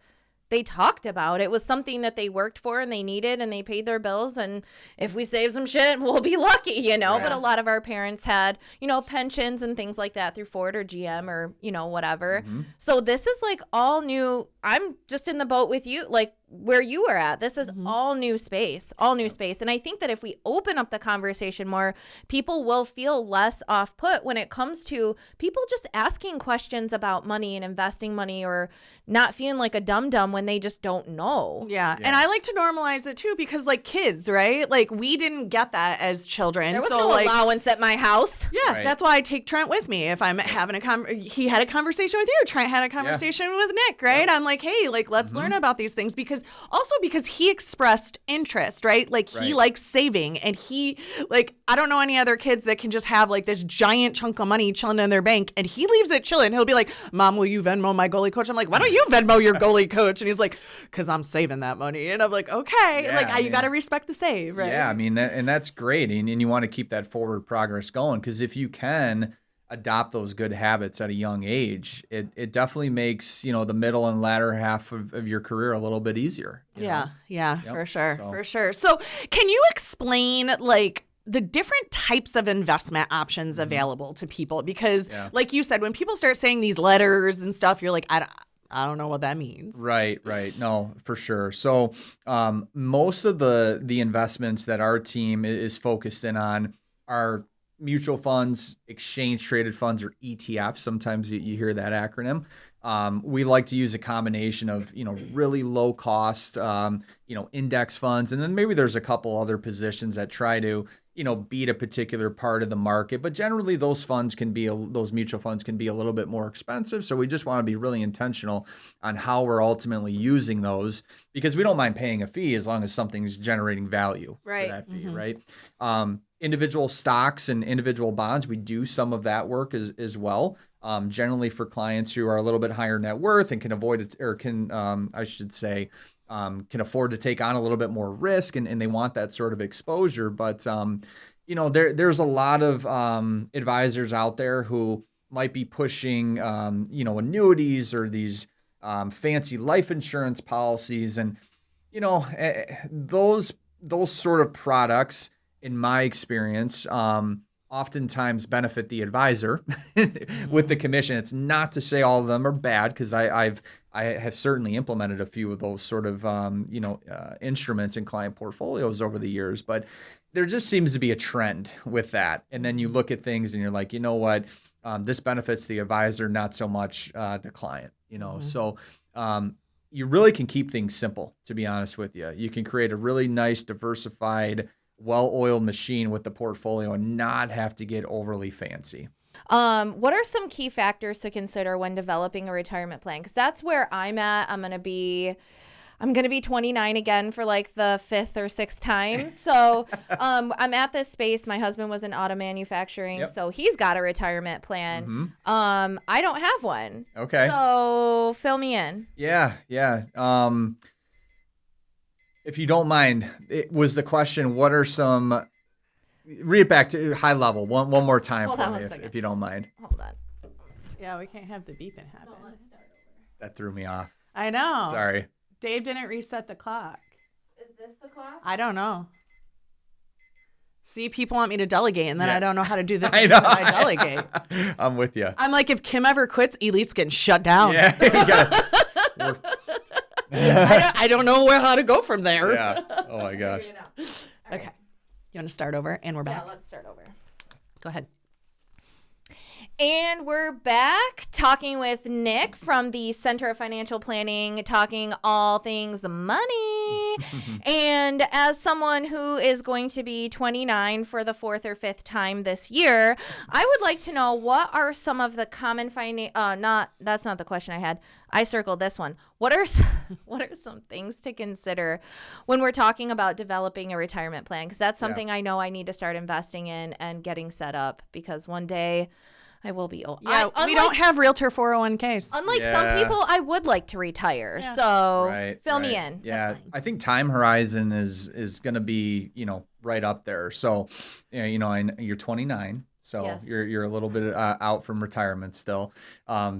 they talked about. It was something that they worked for and they needed, and they paid their bills. And if we save some shit, we'll be lucky, Yeah. But a lot of our parents had, pensions and things like that through Ford or GM or, whatever. Mm-hmm. So this is like all new. I'm just in the boat with you, like where you were at. This is all new space. And I think that if we open up the conversation more, people will feel less off put when it comes to people just asking questions about money and investing money, or not feeling like a dum-dum when they just don't know. Yeah. And I like to normalize it too, because like kids, right? Like we didn't get that as children. There was so no like, allowance at my house. yeah, Right. that's why I take Trent with me. If I'm having he had a conversation with you, Trent had a conversation with Nick, right? I'm like, hey, like let's learn about these things, because he expressed interest, right? Like he likes saving, and he like, I don't know any other kids that can just have like this giant chunk of money chilling in their bank, and he leaves it chilling. He'll be like, "Mom, will you Venmo my goalie coach?" I'm like, "Why don't you Venmo your goalie coach?" And he's like, "Cause I'm saving that money." And I'm like, "Okay, Yeah, like I you mean, got to respect the save, right?" Yeah, I mean, and that's great. And you want to keep that forward progress going, because if you can adopt those good habits at a young age, it definitely makes, the middle and latter half of your career a little bit easier. Yeah, Yep, for sure, so. for sure. So can you explain like the different types of investment options available to people? Because like you said, when people start saying these letters and stuff, you're like, I don't know what that means. Right. No, for sure. So most of the investments that our team is focused in on are mutual funds, exchange traded funds, or ETFs. Sometimes you hear that acronym. We like to use a combination of, really low cost, index funds. And then maybe there's a couple other positions that try to, beat a particular part of the market. But generally those mutual funds can be a little bit more expensive. So we just want to be really intentional on how we're ultimately using those, because we don't mind paying a fee as long as something's generating value for that fee, right? Individual stocks and individual bonds, we do some of that work as well. Generally for clients who are a little bit higher net worth and can avoid it, or can afford to take on a little bit more risk, and they want that sort of exposure. But, there's a lot of advisors out there who might be pushing, annuities or these fancy life insurance policies. And, those sort of products, in my experience, oftentimes benefit the advisor with the commission. It's not to say all of them are bad, because I've I have certainly implemented a few of those sort of, instruments in client portfolios over the years, but there just seems to be a trend with that. And then you look at things and you're like, you know what, this benefits the advisor, not so much the client, So you really can keep things simple, to be honest with you. You can create a really nice, diversified, well-oiled machine with the portfolio and not have to get overly fancy. What are some key factors to consider when developing a retirement plan? Because that's where I'm at. I'm gonna be 29 again for like the 5th or 6th time. So I'm at this space. My husband was in auto manufacturing, so he's got a retirement plan. I don't have one. Okay. So fill me in. Yeah. If you don't mind, it was the question, what are some... Read it back to high level one more time for me, if you don't mind. Hold on. Yeah, we can't have the beeping happen. That threw me off. I know. Sorry. Dave didn't reset the clock. Is this the clock? I don't know. See, people want me to delegate, and then I don't know how to do the I things know. that I delegate. I'm with you. I'm like, if Kim ever quits, Elite's getting shut down. Yeah. I don't know how to go from there. Yeah. Oh my gosh. Okay. You want to start over? And we're back. Yeah, let's start over. Go ahead. And we're back talking with Nick from the Center of Financial Planning, talking all things money. And as someone who is going to be 29 for the 4th or 5th time this year, I would like to know, what are some of the common that's not the question I had. I circled this one. What are some things to consider when we're talking about developing a retirement plan? Because that's something I know I need to start investing in and getting set up, because one day I will be old. Yeah, we don't have realtor 401ks. Unlike some people, I would like to retire. Yeah. So fill me in. Yeah, I think time horizon is going to be, right up there. So, you're 29. So you're a little bit out from retirement still.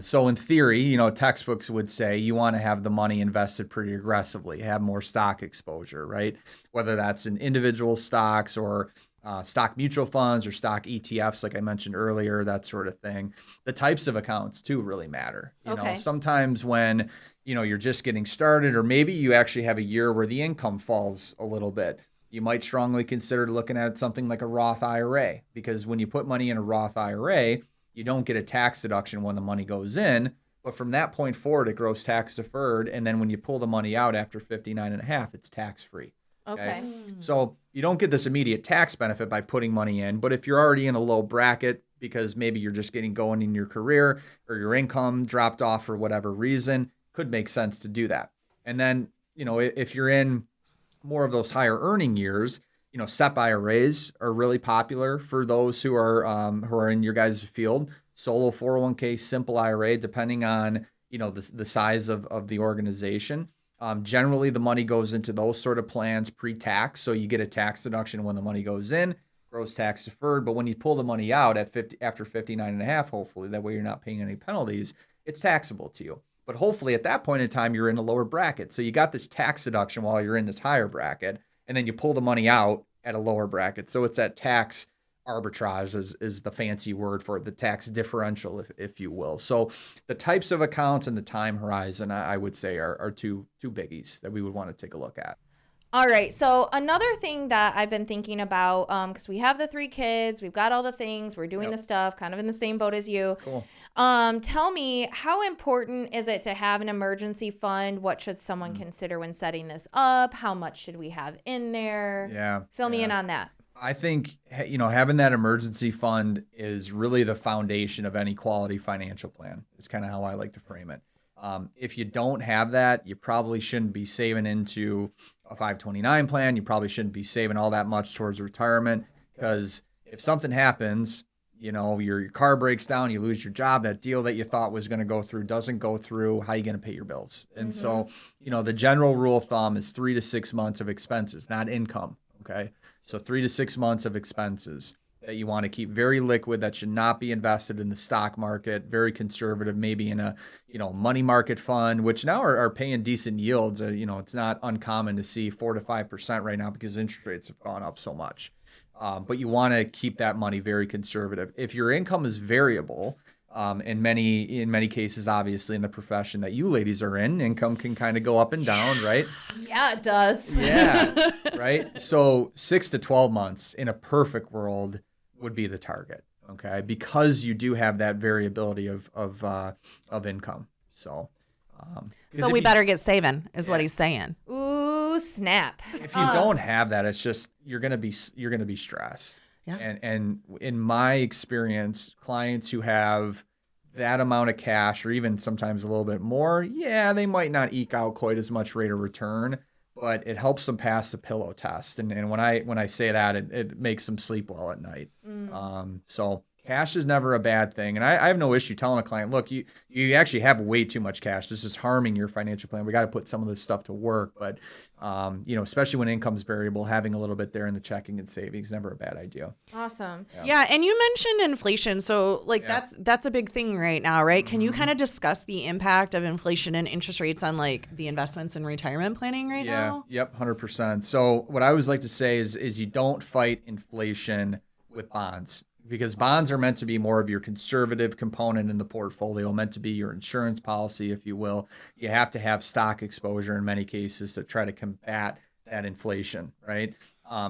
So in theory, textbooks would say you want to have the money invested pretty aggressively, have more stock exposure, right? Whether that's in individual stocks or stock mutual funds or stock ETFs, like I mentioned earlier, that sort of thing. The types of accounts too really matter. You know, sometimes when, you're just getting started, or maybe you actually have a year where the income falls a little bit, you might strongly consider looking at something like a Roth IRA, because when you put money in a Roth IRA, you don't get a tax deduction when the money goes in, but from that point forward, it grows tax deferred. And then when you pull the money out after 59 and a half, it's tax free. Okay. So you don't get this immediate tax benefit by putting money in, but if you're already in a low bracket because maybe you're just getting going in your career or your income dropped off for whatever reason, could make sense to do that. And then, if you're in more of those higher earning years, SEP IRAs are really popular for those who are in your guys' field. Solo 401k, simple IRA, depending on, the size of the organization. Generally, the money goes into those sort of plans pre-tax, so you get a tax deduction when the money goes in, gross tax deferred. But when you pull the money out after 59 and a half, hopefully, that way you're not paying any penalties, it's taxable to you. But hopefully at that point in time, you're in a lower bracket. So you got this tax deduction while you're in this higher bracket, and then you pull the money out at a lower bracket. So it's that tax arbitrage is the fancy word for it, the tax differential, if you will. So the types of accounts and the time horizon, I would say, are two biggies that we would want to take a look at. All right. So another thing that I've been thinking about, because we have the 3 kids, we've got all the things, we're doing the stuff, kind of in the same boat as you. Cool. Tell me, how important is it to have an emergency fund? What should someone consider when setting this up? How much should we have in there? Yeah. Fill me in on that. I think, having that emergency fund is really the foundation of any quality financial plan. It's kind of how I like to frame it. If you don't have that, you probably shouldn't be saving into a 529 plan. You probably shouldn't be saving all that much towards retirement, because if something happens, your car breaks down, you lose your job, that deal that you thought was going to go through doesn't go through, how are you going to pay your bills? And so, the general rule of thumb is 3 to 6 months of expenses, not income. Okay. So 3 to 6 months of expenses that you want to keep very liquid, that should not be invested in the stock market, very conservative, maybe in a, money market fund, which now are paying decent yields. It's not uncommon to see 4 to 5% right now because interest rates have gone up so much. But you want to keep that money very conservative. If your income is variable, In many cases, obviously, in the profession that you ladies are in, income can kind of go up and down, right? Yeah, it does. Yeah, right. So 6 to 12 months in a perfect world would be the target, okay? Because you do have that variability of income. So, So we better get saving, is what he's saying. Ooh, snap. if you don't have that, it's just you're gonna be stressed. Yeah. And in my experience, clients who have that amount of cash or even sometimes a little bit more, yeah, they might not eke out quite as much rate of return, but it helps them pass the pillow test. And when I say that, it makes them sleep well at night. So cash is never a bad thing. And I have no issue telling a client, look, you actually have way too much cash. This is harming your financial plan. We got to put some of this stuff to work. But, especially when income's variable, having a little bit there in the checking and savings is never a bad idea. Awesome. Yeah, and you mentioned inflation. So that's a big thing right now, right? Can you kind of discuss the impact of inflation and interest rates on like the investments and retirement planning right now? Yep, 100%. So what I always like to say is you don't fight inflation with bonds, because bonds are meant to be more of your conservative component in the portfolio, meant to be your insurance policy, if you will. You have to have stock exposure in many cases to try to combat that inflation, right?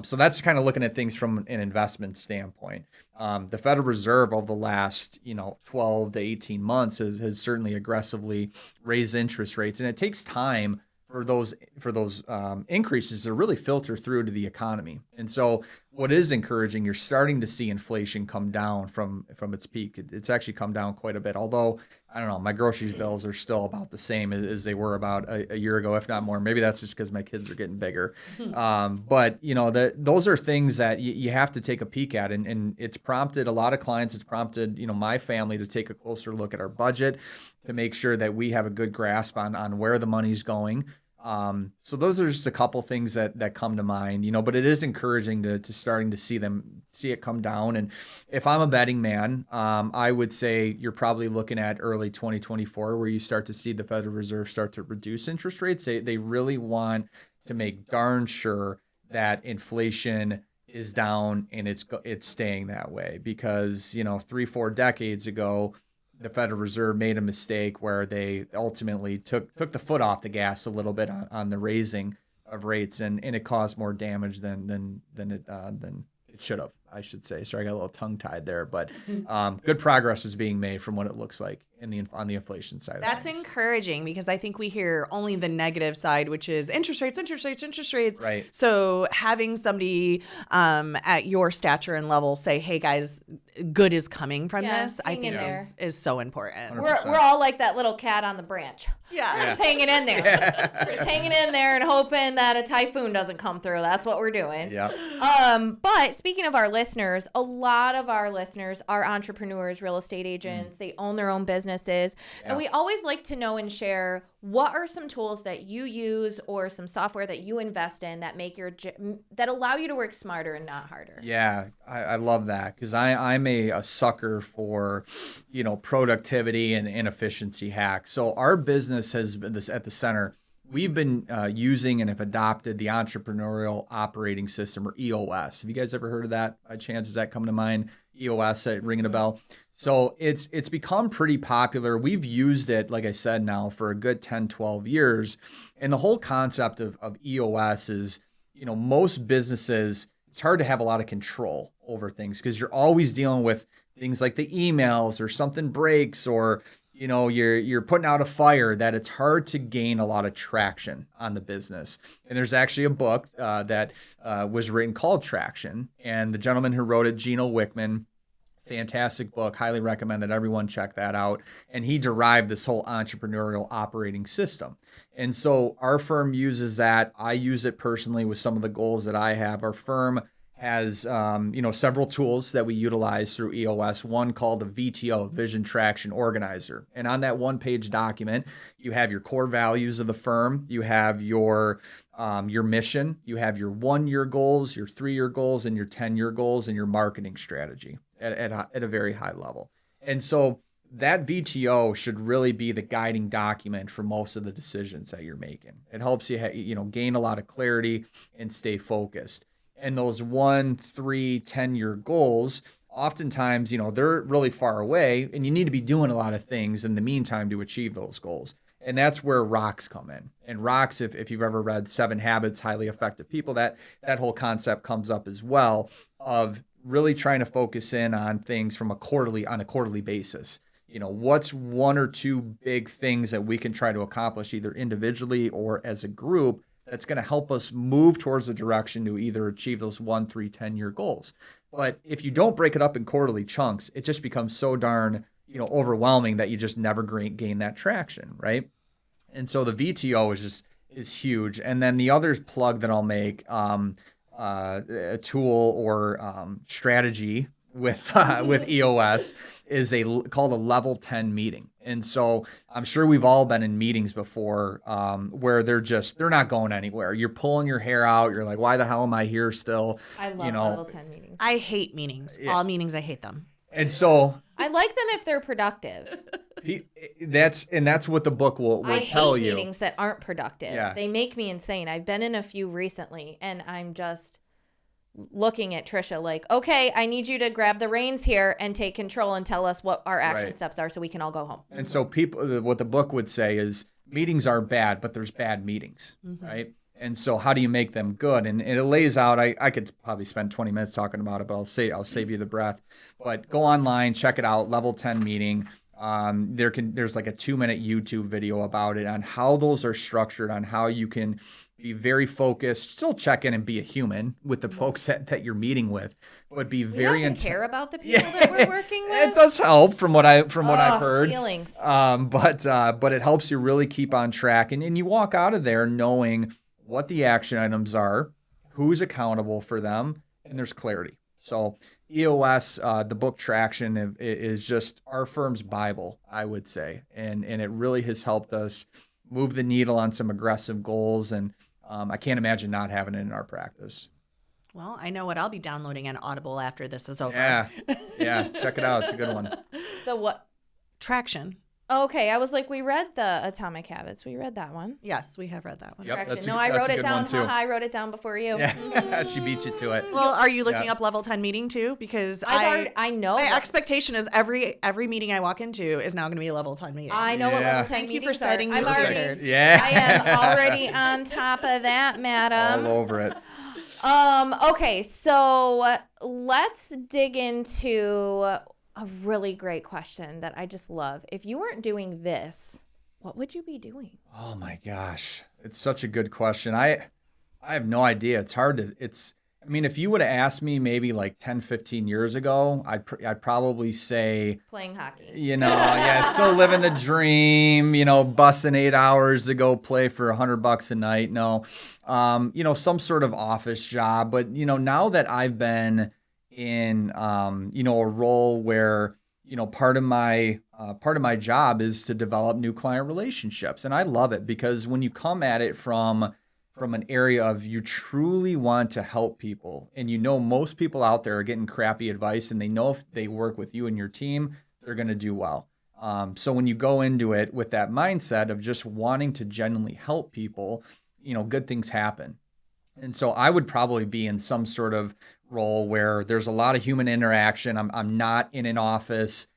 So that's kind of looking at things from an investment standpoint. The Federal Reserve over the last 12 to 18 months has certainly aggressively raised interest rates, and it takes time for those increases to really filter through to the economy. And so what is encouraging, you're starting to see inflation come down from its peak. It's actually come down quite a bit, although I don't know, my groceries bills are still about the same as they were about a year ago, if not more. Maybe that's just because my kids are getting bigger. But those are things that you have to take a peek at, and it's prompted a lot of clients. It's prompted my family to take a closer look at our budget to make sure that we have a good grasp on where the money's going. So those are just a couple things that come to mind, but it is encouraging to starting to see it come down. And if I'm a betting man, I would say you're probably looking at early 2024 where you start to see the Federal Reserve start to reduce interest rates. They really want to make darn sure that inflation is down and it's staying that way, because 3-4 decades ago, the Federal Reserve made a mistake where they ultimately took the foot off the gas a little bit on the raising of rates, and it caused more damage than it should have, I should say. Sorry, I got a little tongue tied there, but good progress is being made from what it looks like on the inflation side. That's encouraging, because I think we hear only the negative side, which is interest rates. Right. So having somebody at your stature and level say, "Hey guys, good is coming from this," I think is so important. We're all like that little cat on the branch. Yeah. We're just hanging in there. Yeah. We're just hanging in there and hoping that a typhoon doesn't come through. That's what we're doing. Yeah. But speaking of our listeners, a lot of our listeners are entrepreneurs, real estate agents. They own their own businesses. And we always like to know and share, what are some tools that you use or some software that you invest in that that allow you to work smarter and not harder? Yeah, I love that, because I'm a sucker for productivity and efficiency hacks. So our business has been at the center. We've been using and have adopted the Entrepreneurial Operating System, or EOS. Have you guys ever heard of that by chance? Does that come to mind? EOS, ringing a bell? So it's become pretty popular. We've used it, like I said, now for a good 10, 12 years. And the whole concept of EOS is, most businesses, it's hard to have a lot of control over things, because you're always dealing with things like the emails, or something breaks, or you're putting out a fire, that it's hard to gain a lot of traction on the business. And there's actually a book that was written called Traction. And the gentleman who wrote it, Gino Wickman, fantastic book, highly recommend that everyone check that out. And he derived this whole entrepreneurial operating system. And so our firm uses that. I use it personally with some of the goals that I have. Our firm has several tools that we utilize through EOS, one called the VTO, Vision Traction Organizer. And on that one-page document, you have your core values of the firm, you have your mission, you have your 1-year goals, your 3-year goals, and your 10-year goals, and your marketing strategy at a very high level. And so that VTO should really be the guiding document for most of the decisions that you're making. It helps you gain a lot of clarity and stay focused. And those 1, 3, 10-year goals oftentimes, they're really far away and you need to be doing a lot of things in the meantime to achieve those goals. And that's where rocks come in. And rocks, if you've ever read 7 Habits, Highly Effective People, that whole concept comes up as well, of really trying to focus in on things on a quarterly basis. What's 1 or 2 big things that we can try to accomplish either individually or as a group that's going to help us move towards the direction to either achieve those 1, 3, 10-year goals. But if you don't break it up in quarterly chunks, it just becomes so darn overwhelming that you just never gain that traction, right? And so the VTO is huge. And then the other plug that I'll make, a tool or strategy with EOS is called a level 10 meeting. And so I'm sure we've all been in meetings before where they're not going anywhere. You're pulling your hair out. You're like, why the hell am I here still? I love level 10 meetings. I hate meetings. Yeah. All meetings, I hate them. And so I like them if they're productive. That's what the book will tell you. I hate meetings that aren't productive. Yeah. They make me insane. I've been in a few recently, and I'm just looking at Trisha like, okay, I need you to grab the reins here and take control and tell us what our action steps are so we can all go home. And so what the book would say is meetings are bad, but there's bad meetings, right? And so how do you make them good? And it lays out, I could probably spend 20 minutes talking about it, but I'll save you the breath. But go online, check it out, level 10 meeting. There's like a 2-minute YouTube video about it on how those are structured, on how you can be very focused, still check in and be a human with the folks that you're meeting with, but be very care about the people that we're working with. It does help from what I've heard. Feelings. But it helps you really keep on track, and you walk out of there knowing what the action items are, who's accountable for them, and there's clarity. So EOS, the book Traction, is just our firm's Bible, I would say, and it really has helped us move the needle on some aggressive goals, and I can't imagine not having it in our practice. Well, I know what I'll be downloading on Audible after this is over. Yeah, check it out. It's a good one. The what? Traction. Okay, I was like, we read the Atomic Habits. We read that one. Yes, we have read that one. Yep, Traction. I wrote it down. I wrote it down before you. Yeah, she beat you to it. Well, are you looking up level 10 meeting too? Because I know. My expectation is every meeting I walk into is now going to be a level 10 meeting. I know what level 10 Thank you meetings for setting are. your standards. Yeah. I am already on top of that, madam. All over it. Okay, so let's dig into a really great question that I just love. If you weren't doing this, what would you be doing? Oh my gosh. It's such a good question. I have no idea. It's hard to, if you would have asked me maybe like 10, 15 years ago, I'd probably say playing hockey. Still living the dream, busting 8 hours to go play for $100 a night. No, some sort of office job. But, now that I've been in, a role where, part of my job is to develop new client relationships. And I love it because when you come at it from an area of you truly want to help people, and most people out there are getting crappy advice, and they know if they work with you and your team, they're going to do well. So when you go into it with that mindset of just wanting to genuinely help people, good things happen. And so I would probably be in some sort of role where there's a lot of human interaction. I'm not in an office,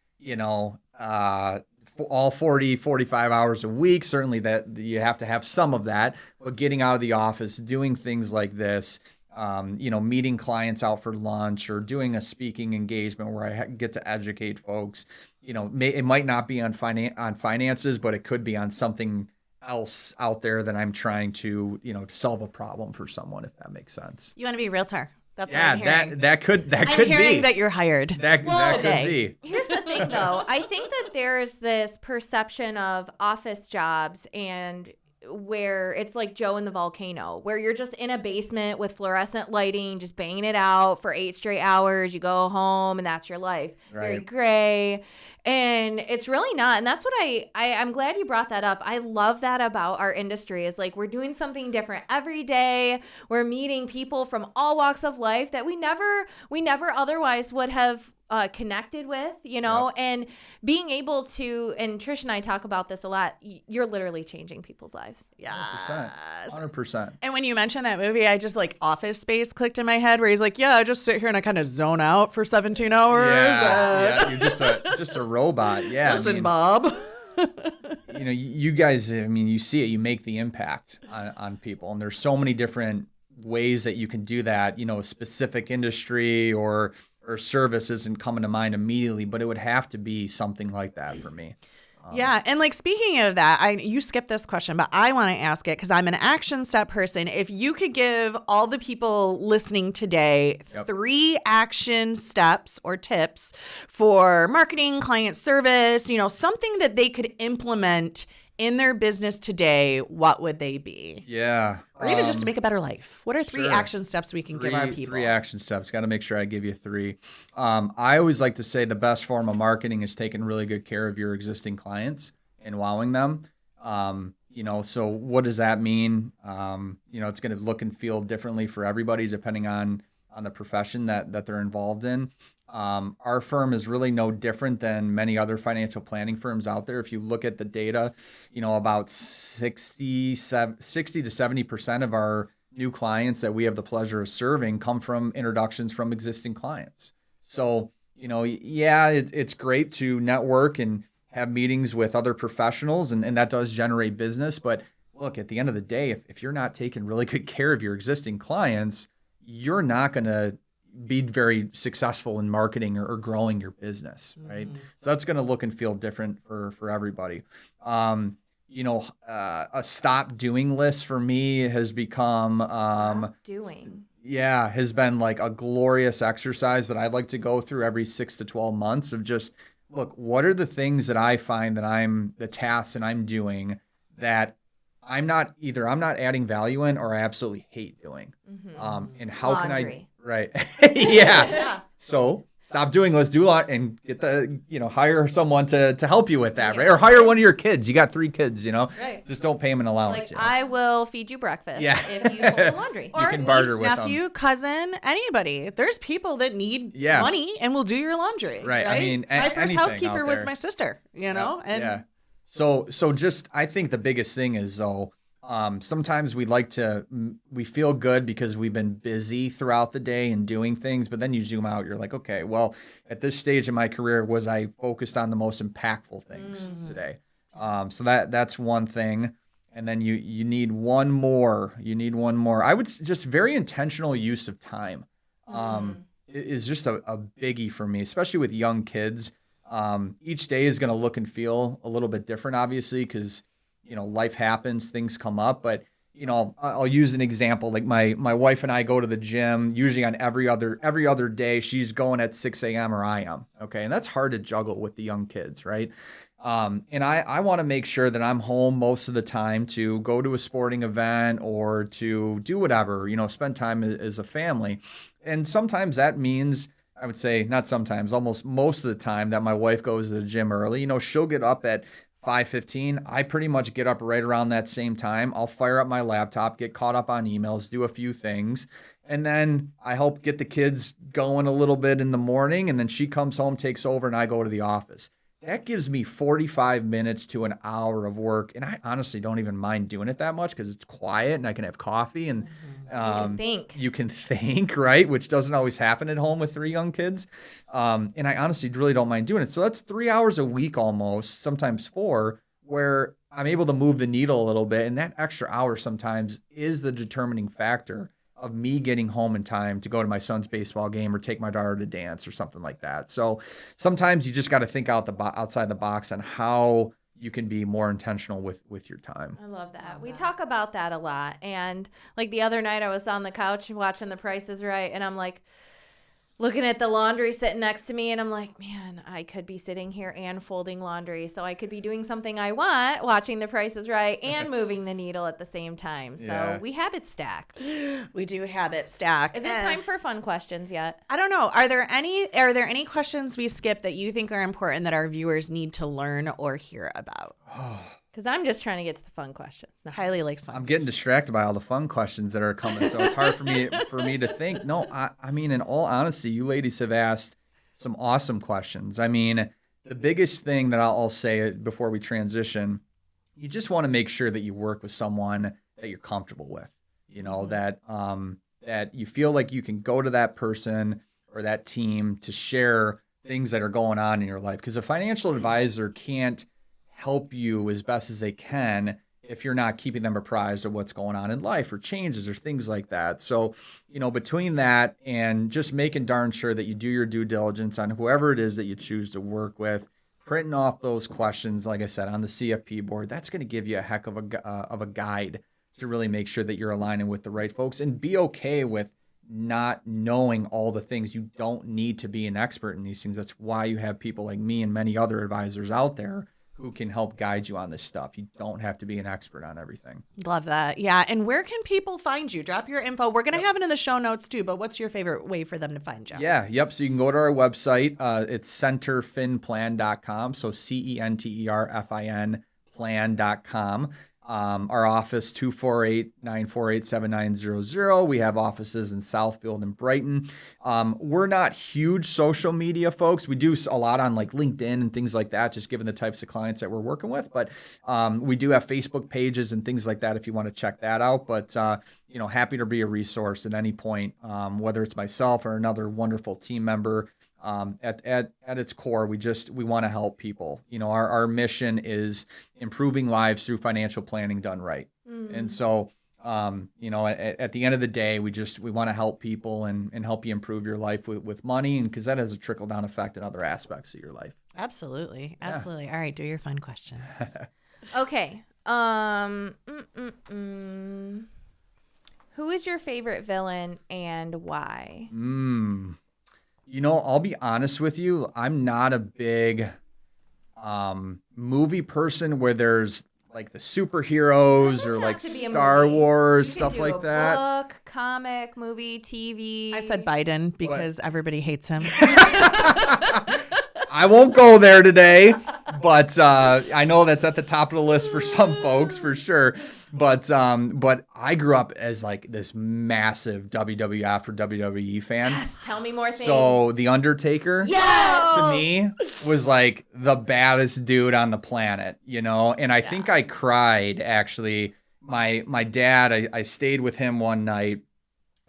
all 40, 45 hours a week. Certainly that you have to have some of that, but getting out of the office, doing things like this, meeting clients out for lunch or doing a speaking engagement where I get to educate folks, it might not be on finances, but it could be on something else out there that I'm trying to, to solve a problem for someone, if that makes sense. You want to be a realtor. That's what I'm hearing. that could be. I'm hearing that you're hired. That could be. Here's the thing, though. I think that there's this perception of office jobs and where it's like Joe and the Volcano, where you're just in a basement with fluorescent lighting, just banging it out for 8 straight hours. You go home and that's your life. Right. Very gray. And it's really not. And that's what I'm glad you brought that up. I love that about our industry is like we're doing something different every day. We're meeting people from all walks of life that we never otherwise would have connected with, and being able to, and Trish and I talk about this a lot, you're literally changing people's lives. Yeah. 100%. And when you mentioned that movie, I just like Office Space clicked in my head where he's like, yeah, I just sit here and I kind of zone out for 17 hours. Yeah, you're just a robot. Yeah. Listen, Bob. You guys, you see it, you make the impact on people. And there's so many different ways that you can do that, a specific industry or service isn't coming to mind immediately, but it would have to be something like that for me. Yeah. And like, speaking of that, you skipped this question, but I want to ask it because I'm an action step person. If you could give all the people listening today 3 action steps or tips for marketing, client service, something that they could implement in their business today, what would they be? Yeah. Or even just to make a better life. What are 3 sure. action steps we can give our people? 3 action steps. Got to make sure I give you 3. I always like to say the best form of marketing is taking really good care of your existing clients and wowing them. So what does that mean? It's going to look and feel differently for everybody depending on the profession that they're involved in. Our firm is really no different than many other financial planning firms out there. If you look at the data, about 60 to 70% of our new clients that we have the pleasure of serving come from introductions from existing clients. So, it's great to network and have meetings with other professionals, and that does generate business. But look, at the end of the day, if you're not taking really good care of your existing clients, you're not going to be very successful in marketing or growing your business, right? So that's going to look and feel different for everybody. A stop doing list for me has become has been like a glorious exercise that I'd like to go through every 6 to 12 months of just look, what are the things that I find that the tasks that I'm doing that I'm not adding value in or I absolutely hate doing. And how can I right. yeah. So stop doing, let's do a lot and get hire someone to help you with that, right? Or hire one of your kids. You got 3 kids, right. Just don't pay them an allowance. Like, I will feed you breakfast if you fold the laundry. Or can barter niece, with nephew, them. Cousin, anybody. There's people that need money and will do your laundry. Right. My first housekeeper was my sister, and So just, I think the biggest thing is though, sometimes we feel good because we've been busy throughout the day and doing things, but then you zoom out, you're like, okay, well, at this stage of my career, was I focused on the most impactful things today? So that's one thing. And then you need one more. I would just very intentional use of time is just a biggie for me, especially with young kids. Each day is going to look and feel a little bit different, obviously, because life happens, things come up, but I'll use an example. Like my wife and I go to the gym usually on every other day. She's going at 6 a.m. or I am. Okay. And that's hard to juggle with the young kids. Right. And I want to make sure that I'm home most of the time to go to a sporting event or to do whatever, spend time as a family. And sometimes that means, I would say not sometimes, almost most of the time that my wife goes to the gym early, she'll get up at 5:15. I pretty much get up right around that same time. I'll fire up my laptop, get caught up on emails, do a few things, and then I help get the kids going a little bit in the morning, and then she comes home, takes over, and I go to the office. That gives me 45 minutes to an hour of work, and I honestly don't even mind doing it that much because it's quiet and I can have coffee and you can think, right? Which doesn't always happen at home with 3 young kids. And I honestly really don't mind doing it. So that's 3 hours a week almost, sometimes 4, where I'm able to move the needle a little bit. And that extra hour sometimes is the determining factor of me getting home in time to go to my son's baseball game or take my daughter to dance or something like that. So sometimes you just got to think outside the box on how you can be more intentional with your time. I love that. We talk about that a lot. And like the other night I was on the couch watching The Price is Right, and I'm like, looking at the laundry sitting next to me, and I'm like, man, I could be sitting here and folding laundry. So I could be doing something I want, watching The Price is Right, and moving the needle at the same time. So we have it stacked. We do have it stacked. Is it time for fun questions yet? I don't know. Are there any questions we skipped that you think are important that our viewers need to learn or hear about? Because I'm just trying to get to the fun questions. No. Kylie likes fun. I'm getting distracted by all the fun questions that are coming, so it's hard for me to think. No, I mean, in all honesty, you ladies have asked some awesome questions. I mean, the biggest thing that I'll say before we transition, you just want to make sure that you work with someone that you're comfortable with. You know, that you feel like you can go to that person or that team to share things that are going on in your life. Because a financial advisor can't help you as best as they can if you're not keeping them apprised of what's going on in life or changes or things like that. So, you know, between that and just making darn sure that you do your due diligence on whoever it is that you choose to work with, printing off those questions, like I said, on the CFP board, that's going to give you a heck of a guide to really make sure that you're aligning with the right folks, and be okay with not knowing all the things. You don't need to be an expert in these things. That's why you have people like me and many other advisors out there who can help guide you on this stuff. You don't have to be an expert on everything. Love that. Yeah. And where can people find you? Drop your info. We're going to have it in the show notes too, but what's your favorite way for them to find you? Yeah. Yep. So you can go to our website. It's centerfinplan.com. So CENTERFIN plan.com. Our office, 248-948-7900. We have offices in Southfield and Brighton. We're not huge social media folks. We do a lot on like LinkedIn and things like that, just given the types of clients that we're working with. But we do have Facebook pages and things like that if you want to check that out. But, you know, happy to be a resource at any point, whether it's myself or another wonderful team member. At its core, we want to help people. You know, our mission is improving lives through financial planning done right. And so, you know, at the end of the day, we want to help people and help you improve your life with money, and because that has a trickle down effect in other aspects of your life. Absolutely. Absolutely. All right. Do your fun questions. Okay. Who is your favorite villain and why? You know, I'll be honest with you. I'm not a big movie person where there's like the superheroes or like Star Wars, stuff like that. Book, comic, movie, TV. I said Biden because everybody hates him. I won't go there today, but I know that's at the top of the list for some folks for sure. But I grew up as like this massive WWF or WWE fan. Yes, tell me more things. So The Undertaker, to me, was like the baddest dude on the planet, you know? And I think I cried, actually. My dad, I stayed with him one night.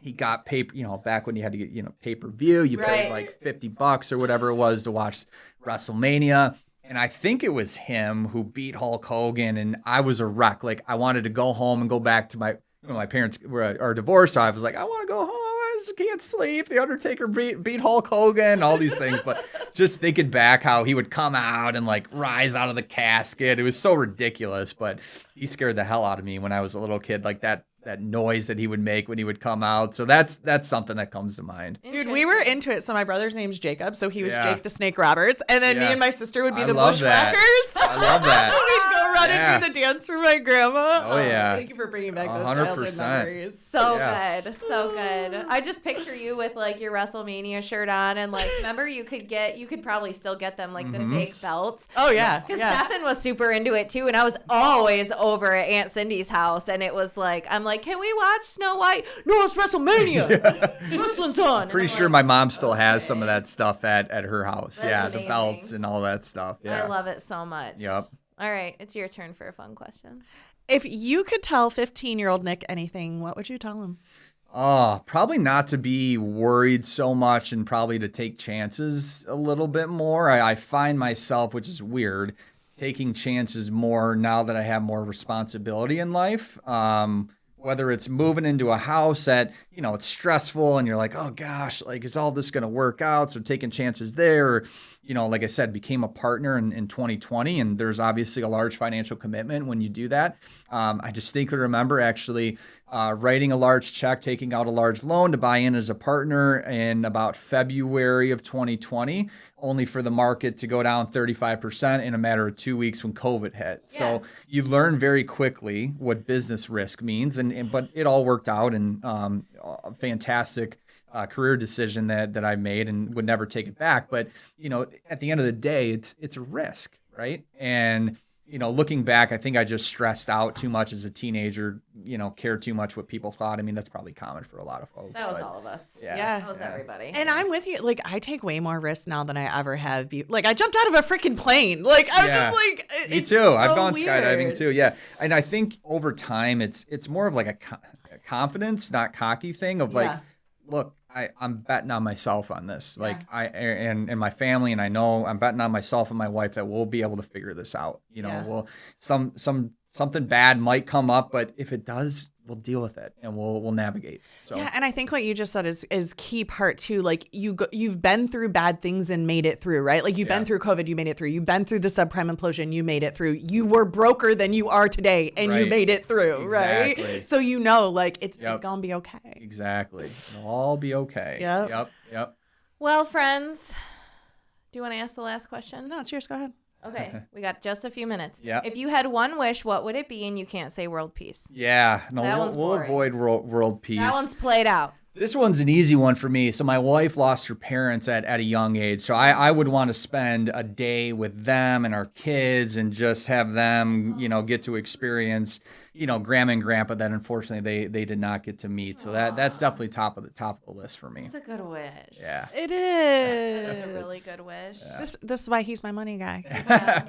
He got paper, you know, back when you had to get, you know, pay-per-view, you paid like $50 or whatever it was to watch WrestleMania. And I think it was him who beat Hulk Hogan, and I was a wreck. Like, I wanted to go home and go back to my parents are divorced, so I was like, I want to go home. I just can't sleep. The Undertaker beat Hulk Hogan, all these things. But just thinking back how he would come out and like rise out of the casket. It was so ridiculous, but he scared the hell out of me when I was a little kid, like that noise that he would make when he would come out. So that's something that comes to mind. Dude, we were into it. So my brother's name's Jacob. So he was Jake the Snake Roberts. And then me and my sister would be the Bushwhackers. I love that. We'd go running through the dance for my grandma. Oh, yeah. Thank you for bringing back those childhood memories. So good. So good. I just picture you with like your WrestleMania shirt on, and like, remember you could probably still get them, like the fake belts. Oh, yeah. Because Stefan was super into it too. And I was always over at Aunt Cindy's house. And it was like, I'm like, can we watch Snow White? No, it's WrestleMania. Wrestling's on. Pretty sure my mom still has some of that stuff at her house. That's the belts and all that stuff. Yeah. I love it so much. Yep. All right, it's your turn for a fun question. If you could tell 15-year-old Nick anything, what would you tell him? Oh, probably not to be worried so much, and probably to take chances a little bit more. I find myself, which is weird, taking chances more now that I have more responsibility in life. Whether it's moving into a house that, you know, it's stressful and you're like, oh gosh, like, is all this going to work out? So taking chances there, or, like I said, became a partner in 2020, and there's obviously a large financial commitment when you do that. I distinctly remember actually writing a large check, taking out a large loan to buy in as a partner in about February of 2020, only for the market to go down 35% in a matter of 2 weeks when COVID hit. Yeah. So you learn very quickly what business risk means, but it all worked out, and a fantastic career decision that I made and would never take it back. But, at the end of the day, it's a risk, right? And, looking back, I think I just stressed out too much as a teenager, cared too much what people thought. I mean, that's probably common for a lot of folks. That was all of us. Yeah. That was everybody. And I'm with you. Like, I take way more risks now than I ever have. Like, I jumped out of a freaking plane. Like, I'm just like, me too. So I've gone skydiving too. Yeah. And I think over time, it's more of like a confidence, not cocky thing of like, look, I'm betting on myself on this. Like and my family, and I know I'm betting on myself and my wife that we'll be able to figure this out. We'll something bad might come up, but if it does, we'll deal with it and we'll navigate. So yeah, and I think what you just said is key part too. Like you've been through bad things and made it through, right? Like you've been through COVID, you made it through. You've been through the subprime implosion, you made it through. You were broker than you are today, and you made it through, exactly. right? So like it's gonna be okay. Exactly, it'll all be okay. Yep. Well, friends, do you want to ask the last question? No, it's yours. Go ahead. Okay, we got just a few minutes. Yeah. If you had one wish, what would it be? And you can't say world peace. Yeah, no, we'll avoid world peace. That one's played out. This one's an easy one for me. So my wife lost her parents at a young age. So I would want to spend a day with them and our kids and just have them, get to experience, grandma and grandpa that unfortunately they did not get to meet. So that's definitely top of the list for me. It's a good wish. Yeah. It is. It's a really good wish. Yeah. This is why he's my money guy.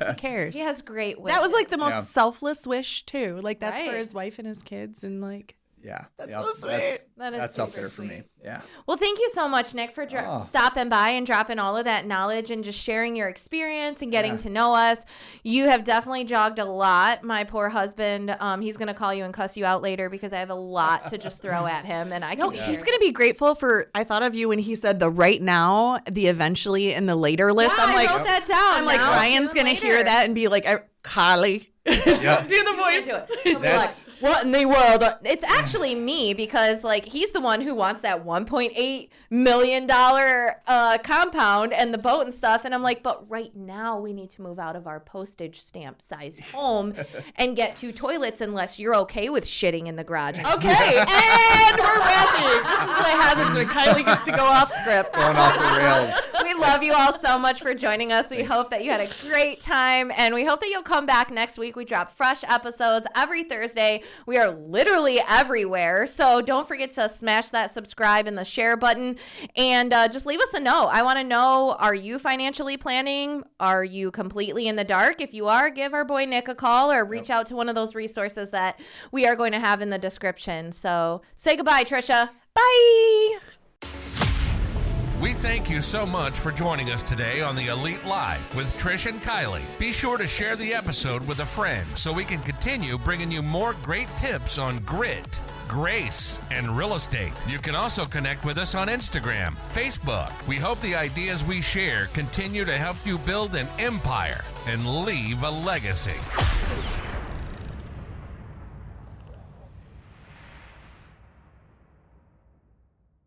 Who cares? He has great wishes. That was like the most selfless wish too. Like that's for his wife and his kids, and like. Yeah. That's so sweet. That's up there for me. Yeah. Well, thank you so much, Nick, for stopping by and dropping all of that knowledge and just sharing your experience and getting to know us. You have definitely jogged a lot. My poor husband, he's going to call you and cuss you out later because I have a lot to just throw at him. And he's going to be grateful for, I thought of you when he said the right now, the eventually, and the later list. Yeah, I wrote that down. I'm like, Ryan's going to hear that and be like, Kylie. Do the voice. Do it. He'll be like, what in the world? It's actually me because he's the one who wants that $1.8 million compound and the boat and stuff. And I'm like, but right now we need to move out of our postage stamp size home and get 2 toilets unless you're okay with shitting in the garage. Okay, and we're wrapping. This is what happens when Kylie gets to go off script. Going off the rails. We love you all so much for joining us. We hope that you had a great time, and we hope that you'll come back next week. We drop fresh episodes every Thursday. We are literally everywhere, so don't forget to smash that subscribe and the share button, and just leave us a note. I want to know, are you financially planning? Are you completely in the dark? If you are, give our boy Nick a call or reach out to one of those resources that we are going to have in the description. So say goodbye, Trisha. Bye. We thank you so much for joining us today on the Elite Live with Trish and Kylie. Be sure to share the episode with a friend so we can continue bringing you more great tips on grit, grace, and real estate. You can also connect with us on Instagram, Facebook. We hope the ideas we share continue to help you build an empire and leave a legacy.